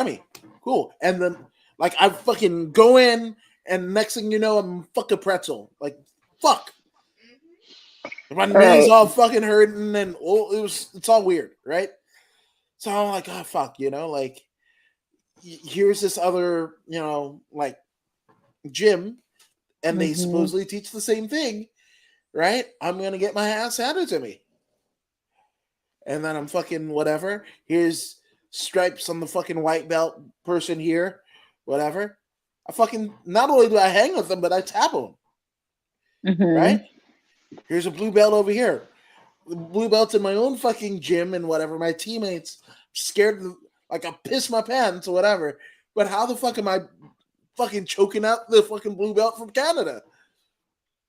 me. Cool. And then, like, I fucking go in and next thing you know, I'm fucking pretzel. Like, fuck. My knees all fucking hurting and it's all weird, right? So I'm like, oh, fuck, like, here's this other, like, gym, and they supposedly teach the same thing, right? I'm going to get my ass handed to me. And then I'm fucking whatever. Here's stripes on the fucking white belt person here, whatever. I fucking, not only do I hang with them, but I tap them. Right? Here's a blue belt over here. Blue belts in my own fucking gym and whatever. My teammates scared, like, I piss my pants or whatever. But how the fuck am I fucking choking out the fucking blue belt from Canada?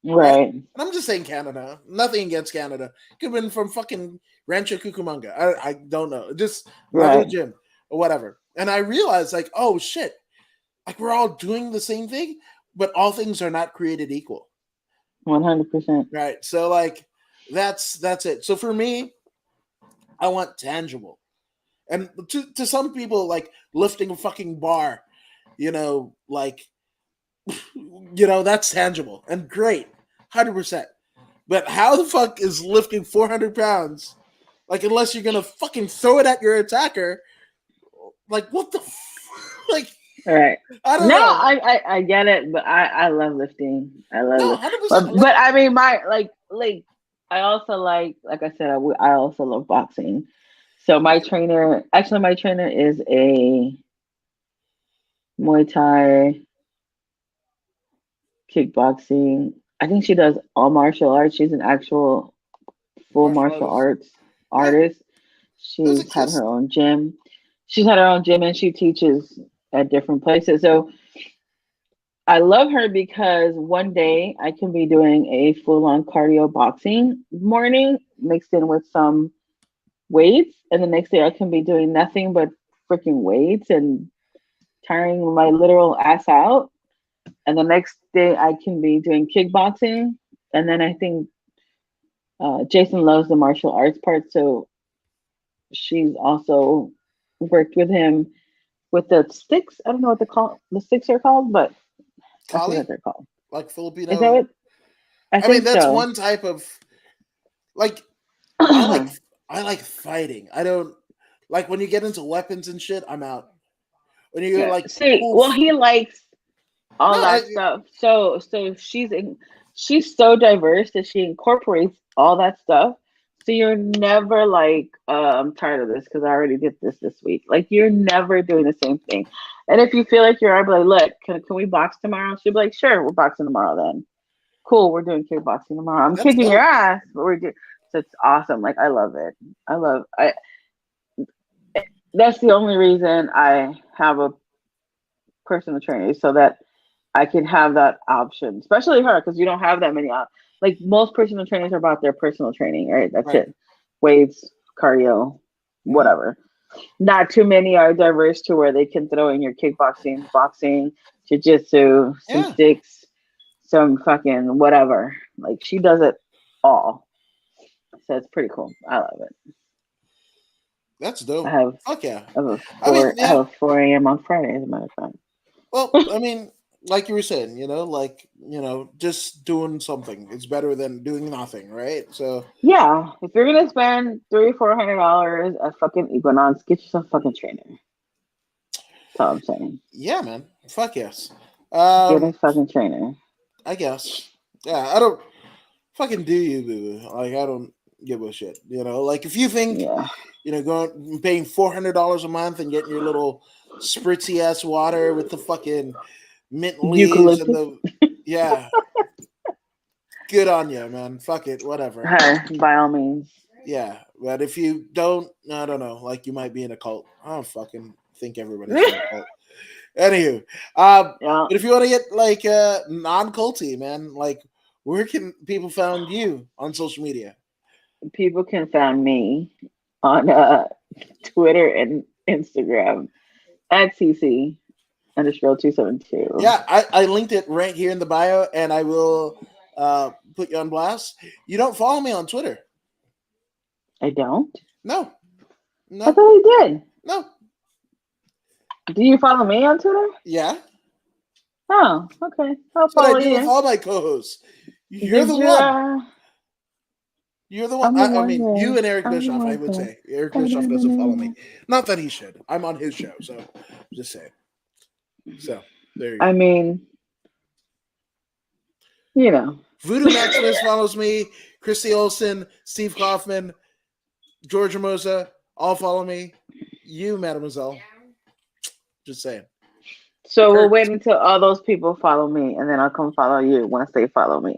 Right. And I'm just saying Canada. Nothing against Canada. Could have been from fucking Rancho Cucamonga. I don't know. Just another gym or whatever. And I realized, like, oh shit. Like, we're all doing the same thing, but all things are not created equal. 100%. Right. So, like, that's it. So for me, I want tangible. And to some people, like, lifting a fucking bar, like, that's tangible and great, 100%. But how the fuck is lifting 400 pounds, like, unless you're gonna fucking throw it at your attacker, like, what the like, All right. I don't No, know. I get it, but I love lifting. I love No, it. 100%. But I mean, my I also like I said, I also love boxing. So my trainer is a Muay Thai, kickboxing. I think she does all martial arts. She's an actual full martial martial artists. arts Yeah, artist. those She's had exist. her own gym. She's had her own gym and she teaches at different places. So I love her because one day I can be doing a full on cardio boxing morning mixed in with some weights. And the next day I can be doing nothing but freaking weights and tiring my literal ass out. And the next day I can be doing kickboxing. And then I think Jason loves the martial arts part. So she's also worked with him with the sticks. I don't know what the sticks are called, but I forget what Kali, they're called. like Is that Filipino. what I I mean, think that's so? one type of like. I like I like fighting. I don't like when you get into weapons and shit. I'm out. When you're Yeah. like, See, well, oof. he likes No, all I, that stuff. So she's so diverse that she incorporates all that stuff. So you're never like, I'm tired of this because I already did this week. Like you're never doing the same thing. And if you feel like you're, I'll be like, look, can we box tomorrow? She'll be like, sure, we're boxing tomorrow then. Cool, we're doing kickboxing tomorrow. I'm that's kicking your dope. ass, but we're doing. So it's awesome. Like I love it. I. That's the only reason I have a personal trainer so that I can have that option, especially her, because you don't have that many. Like most personal trainers are about their personal training, right? That's Right. it. Weights, cardio, Hmm. whatever. Not too many are diverse to where they can throw in your kickboxing, boxing, jujitsu, some Yeah, sticks, some fucking whatever. Like she does it all. So it's pretty cool. I love it. that's I dope. have Fuck yeah. I have a I mean, I have yeah. a 4 a.m. on Friday, as a matter of fact. Well, I mean, like you were saying, just doing something. It's better than doing nothing, right? So, Yeah, if you're gonna spend $300-400 at fucking Equinox, get yourself a fucking trainer. That's all I'm saying. yeah, man. Fuck yes. Get a Um, fucking trainer. I guess. Yeah, I don't fucking do you, boo. Like, I don't give a shit. Like if you think, Yeah. going paying $400 a month and getting your little spritzy ass water with the fucking mint leaves and Eucalyptus. the yeah, good on you, man. Fuck it, whatever. Hey, by all means. Yeah, but if you don't, I don't know. Like you might be in a cult. I don't fucking think everybody's in a cult. Anywho, Yeah. but if you want to get like non-culty, man, like where can people find you on social media? People can find me on Twitter and Instagram at CC underscore 272. Yeah, I linked it right here in the bio, and I will put you on blast. You don't follow me on Twitter? I don't? No, I no, thought I did. no. Do you follow me on Twitter? Yeah, Oh, okay. I'll that's what I follow do with you. all my co-hosts. You're Did the you one. You're the one. I'm the I one mean, you here. and Eric I'm the Bischoff. I one would here. say Eric Bischoff doesn't follow me. Not that he should. I'm on his show, so just saying. So there you I go. mean, you know. Voodoo Maximus follows me. Christy Olson, Steve Kaufman, George Ramosa, all follow me. You, Mademoiselle. Just saying. So we'll Kurt. wait until all those people follow me, and then I'll come follow you once they follow me.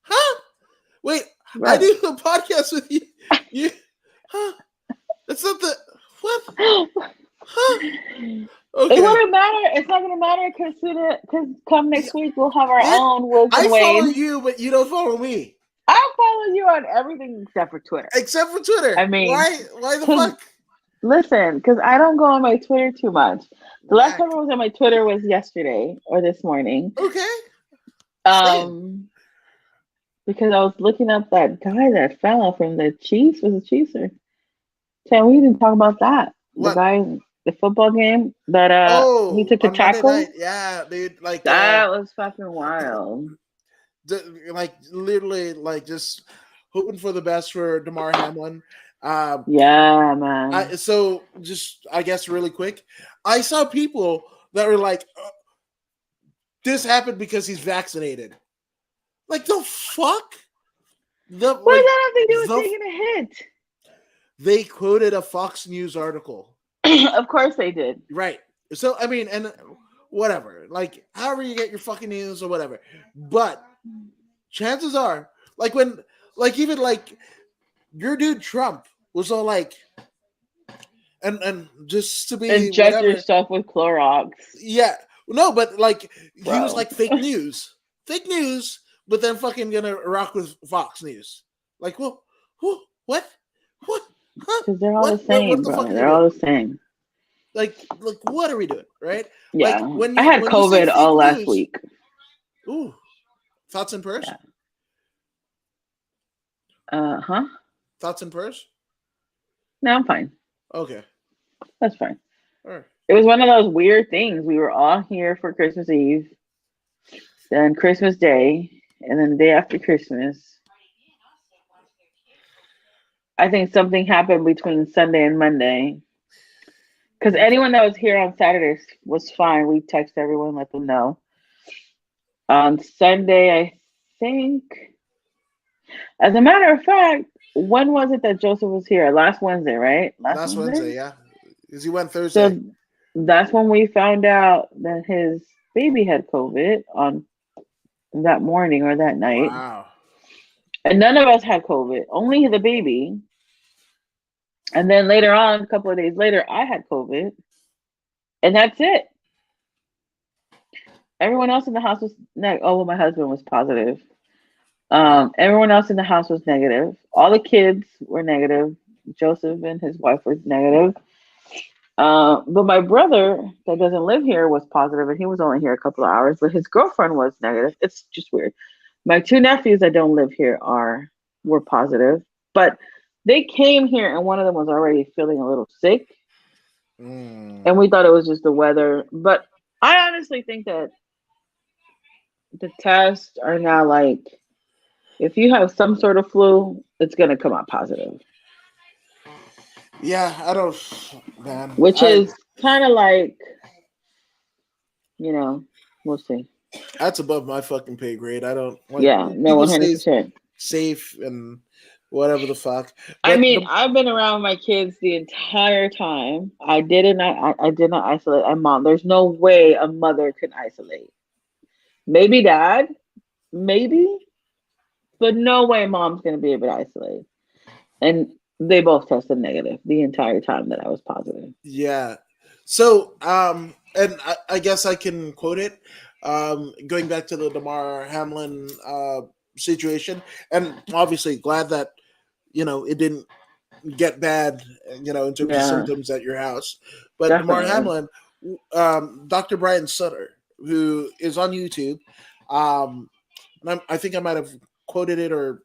Huh? Wait, I Right. do a podcast with you. You, huh? That's not the what? Huh? It Okay. wouldn't matter. It's not gonna matter because come Yeah, next week we'll have our it, own Wills I and follow Wayne. you, but you don't follow me, I'll follow you on everything except for Twitter. except for Twitter. I mean, Why? Why the because fuck? listen, because I don't go on my Twitter too much. The last Whack. time I was on my Twitter was yesterday or this morning. Okay. Same. Um, because I was looking up that guy that fell from the Chiefs. Was it Chiefs or? Sam, we didn't talk about that. The What? guy, the football game that he Oh, took a on Monday night. tackle. Yeah, dude. Like That was fucking wild. like literally like just hoping for the best for Damar Hamlin. Um, Yeah, man. so just I guess really quick, I saw people that were like, this happened because he's vaccinated. Like, the fuck? What does that have to do with taking a hit? They quoted a Fox News article. Of course they did. Right. So, I mean, and whatever. Like, however you get your fucking news or whatever. But chances are, like when, like even like your dude Trump was all like, and just to be Inject whatever. yourself with Clorox. Yeah. No, but like he Bro. was like fake news. Fake news, but then fucking gonna rock with Fox News. Like, well, what? Because they're all the same, what the bro. They're all the same. Like, what are we doing, right? Yeah. Like when I had COVID all last week. Ooh, thoughts and prayers. Yeah. Thoughts and prayers. No, I'm fine. Okay, that's fine. All right. It was one of those weird things. We were all here for Christmas Eve, then Christmas Day, and then the day after Christmas. I think something happened between Sunday and Monday. Because anyone that was here on Saturday was fine. We texted everyone, let them know. On Sunday, I think, as a matter of fact, when was it that Joseph was here? Last Wednesday, right? Last Wednesday, yeah. Because he went Thursday. So that's when we found out that his baby had COVID on that morning or that night. Wow. And none of us had COVID, only the baby. And then later on, a couple of days later, I had COVID. And that's it. Everyone else in the house was well, my husband was positive. Everyone else in the house was negative. All the kids were negative. Joseph and his wife were negative. But my brother that doesn't live here was positive, and he was only here a couple of hours, but his girlfriend was negative. It's just weird. My two nephews that don't live here were positive, but they came here and one of them was already feeling a little sick. And we thought it was just the weather. But I honestly think that the tests are now like, if you have some sort of flu, it's going to come out positive. Yeah, I don't, man. Which is kind of like, we'll see. That's above my fucking pay grade. I don't. Like, yeah, no, 100%. Safe and whatever the fuck. But I mean, I've been around my kids the entire time. I did not isolate my mom. There's no way a mother can isolate. Maybe dad, maybe, but no way mom's gonna be able to isolate. And they both tested negative the entire time that I was positive. Yeah. So, and I guess I can quote it. Going back to the Damar Hamlin situation, and obviously glad that it didn't get bad, in terms of symptoms at your house. But Damar Hamlin, Dr. Brian Sutter, who is on YouTube, and I think I might have quoted it or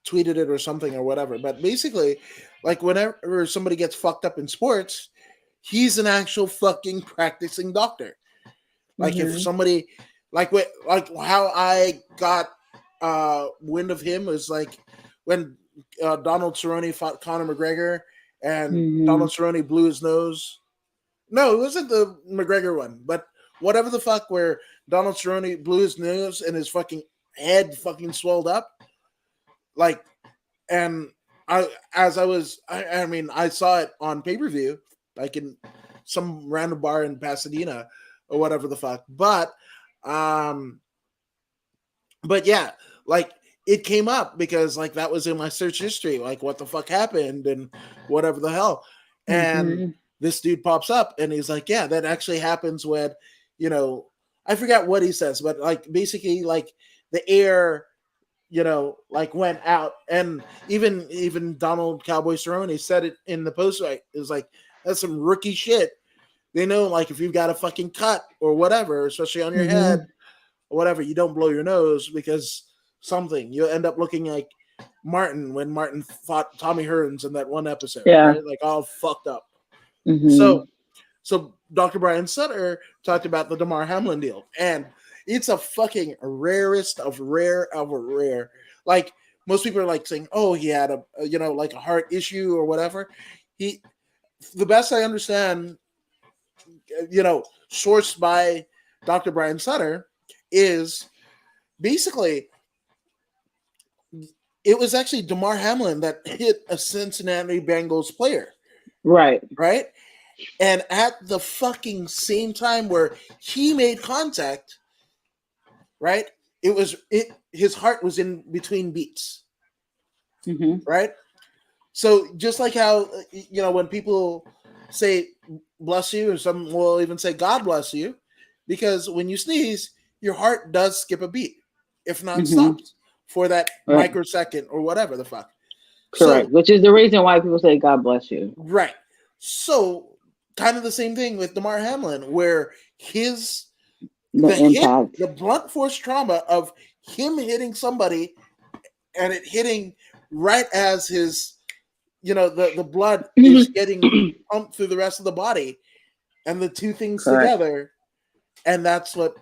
tweeted it or something or whatever. But basically, like whenever somebody gets fucked up in sports, he's an actual fucking practicing doctor. Like if somebody, like how I got wind of him was like when Donald Cerrone fought Conor McGregor and Donald Cerrone blew his nose. No, it wasn't the McGregor one, but whatever the fuck where Donald Cerrone blew his nose and his fucking head fucking swelled up. Like, and I saw it on pay-per-view, like in some random bar in Pasadena or whatever the fuck. But yeah, like it came up because like that was in my search history, like what the fuck happened and whatever the hell. And this dude pops up and he's like, yeah, that actually happens when, I forgot what he says, but like basically like the air, like went out. And even Donald Cowboy Cerrone said it in the post, right? It was like, that's some rookie shit. They know, like, if you've got a fucking cut or whatever, especially on your head or whatever, you don't blow your nose because you'll end up looking like Martin when Martin fought Tommy Hearns in that one episode, right? Like all fucked up. So Dr. Brian Sutter talked about the Damar Hamlin deal, and it's a fucking rarest of rare. Like most people are like saying, oh, he had a like a heart issue or whatever. The best I understand, sourced by Dr. Brian Sutter, is basically it was actually DeMar Hamlin that hit a Cincinnati Bengals player, Right. right? And at the fucking same time where he made contact, right? His heart was in between beats, right? So just like how when people say bless you, or some will even say God bless you, because when you sneeze, your heart does skip a beat, if not stops, for that microsecond or whatever the fuck. Correct. So, which is the reason why people say God bless you. right. So kind of the same thing with DeMar Hamlin, where the blunt force trauma of him hitting somebody and it hitting right as his the blood is getting pumped through the rest of the body, and the two things together, and that's what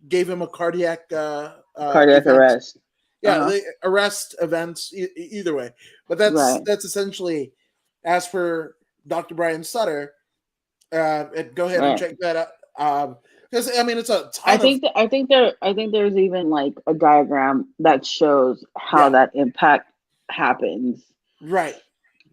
gave him a cardiac arrest. Yeah, the arrest events either way, but that's essentially, as per Dr. Brian Sutter. Go ahead and check that out. Because it's a ton I think there's even like a diagram that shows how that impact happens. Right.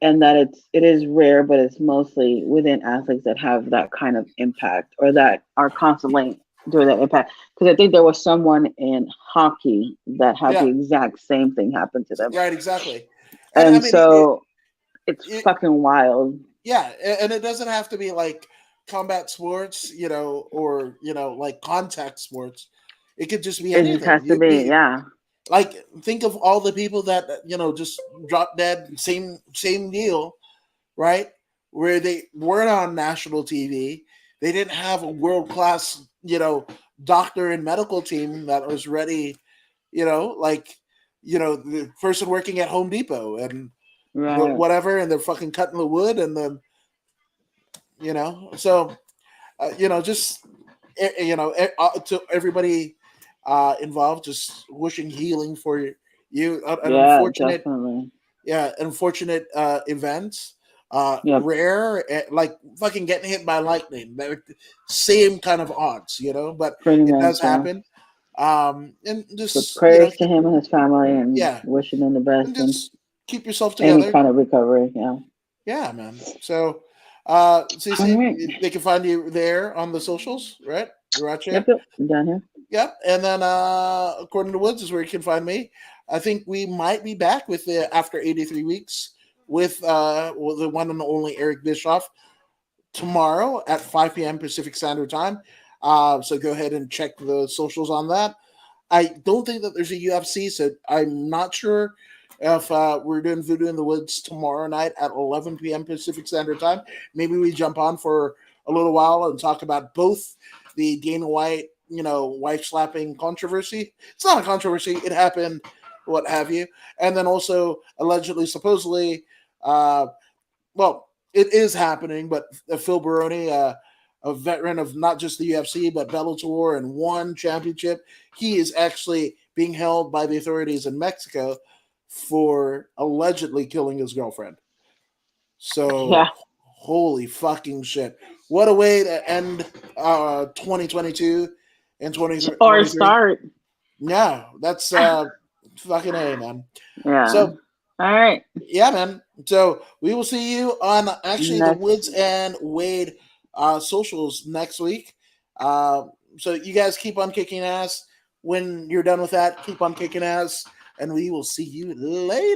And that it is rare, but it's mostly within athletes that have that kind of impact or that are constantly doing that impact. Because I think there was someone in hockey that had the exact same thing happen to them. Right, exactly. And so it's fucking wild. Yeah, and it doesn't have to be like combat sports, or like contact sports. It could just be anything. It just has to be, yeah. Like, think of all the people that just dropped dead. Same deal, right? Where they weren't on national TV. They didn't have a world class, doctor and medical team that was ready. The person working at Home Depot and whatever, and they're fucking cutting the wood, and then so just to everybody involved, just wishing healing for you. Unfortunate, definitely. Unfortunate events. Rare, like fucking getting hit by lightning. Same kind of odds, but it does happen. And just prayers to him and his family, and wishing them the best, and just keep yourself together. Any kind of recovery, yeah, man. So, CC, they can find you there on the socials, right? Yep, down here. Yep, and then according to Woods is where you can find me. I think we might be back with the after 83 weeks with the one and only Eric Bischoff tomorrow at 5 p.m. Pacific Standard Time. So go ahead and check the socials on that. I don't think that there's a UFC, so I'm not sure if we're doing Voodoo in the Woods tomorrow night at 11 p.m. Pacific Standard Time. Maybe we jump on for a little while and talk about both the Dana White, wife slapping controversy. It's not a controversy. It happened, what have you. And then also allegedly, supposedly, it is happening, but Phil Baroni, a veteran of not just the UFC, but Bellator and one championship, he is actually being held by the authorities in Mexico for allegedly killing his girlfriend. So, holy fucking shit. What a way to end 2022 and 2023. Or start. Yeah, that's fucking A, man. Yeah. So, all right. Yeah, man. So we will see you on actually the Woods and Wade socials next week. So you guys keep on kicking ass. When you're done with that, keep on kicking ass. And we will see you later.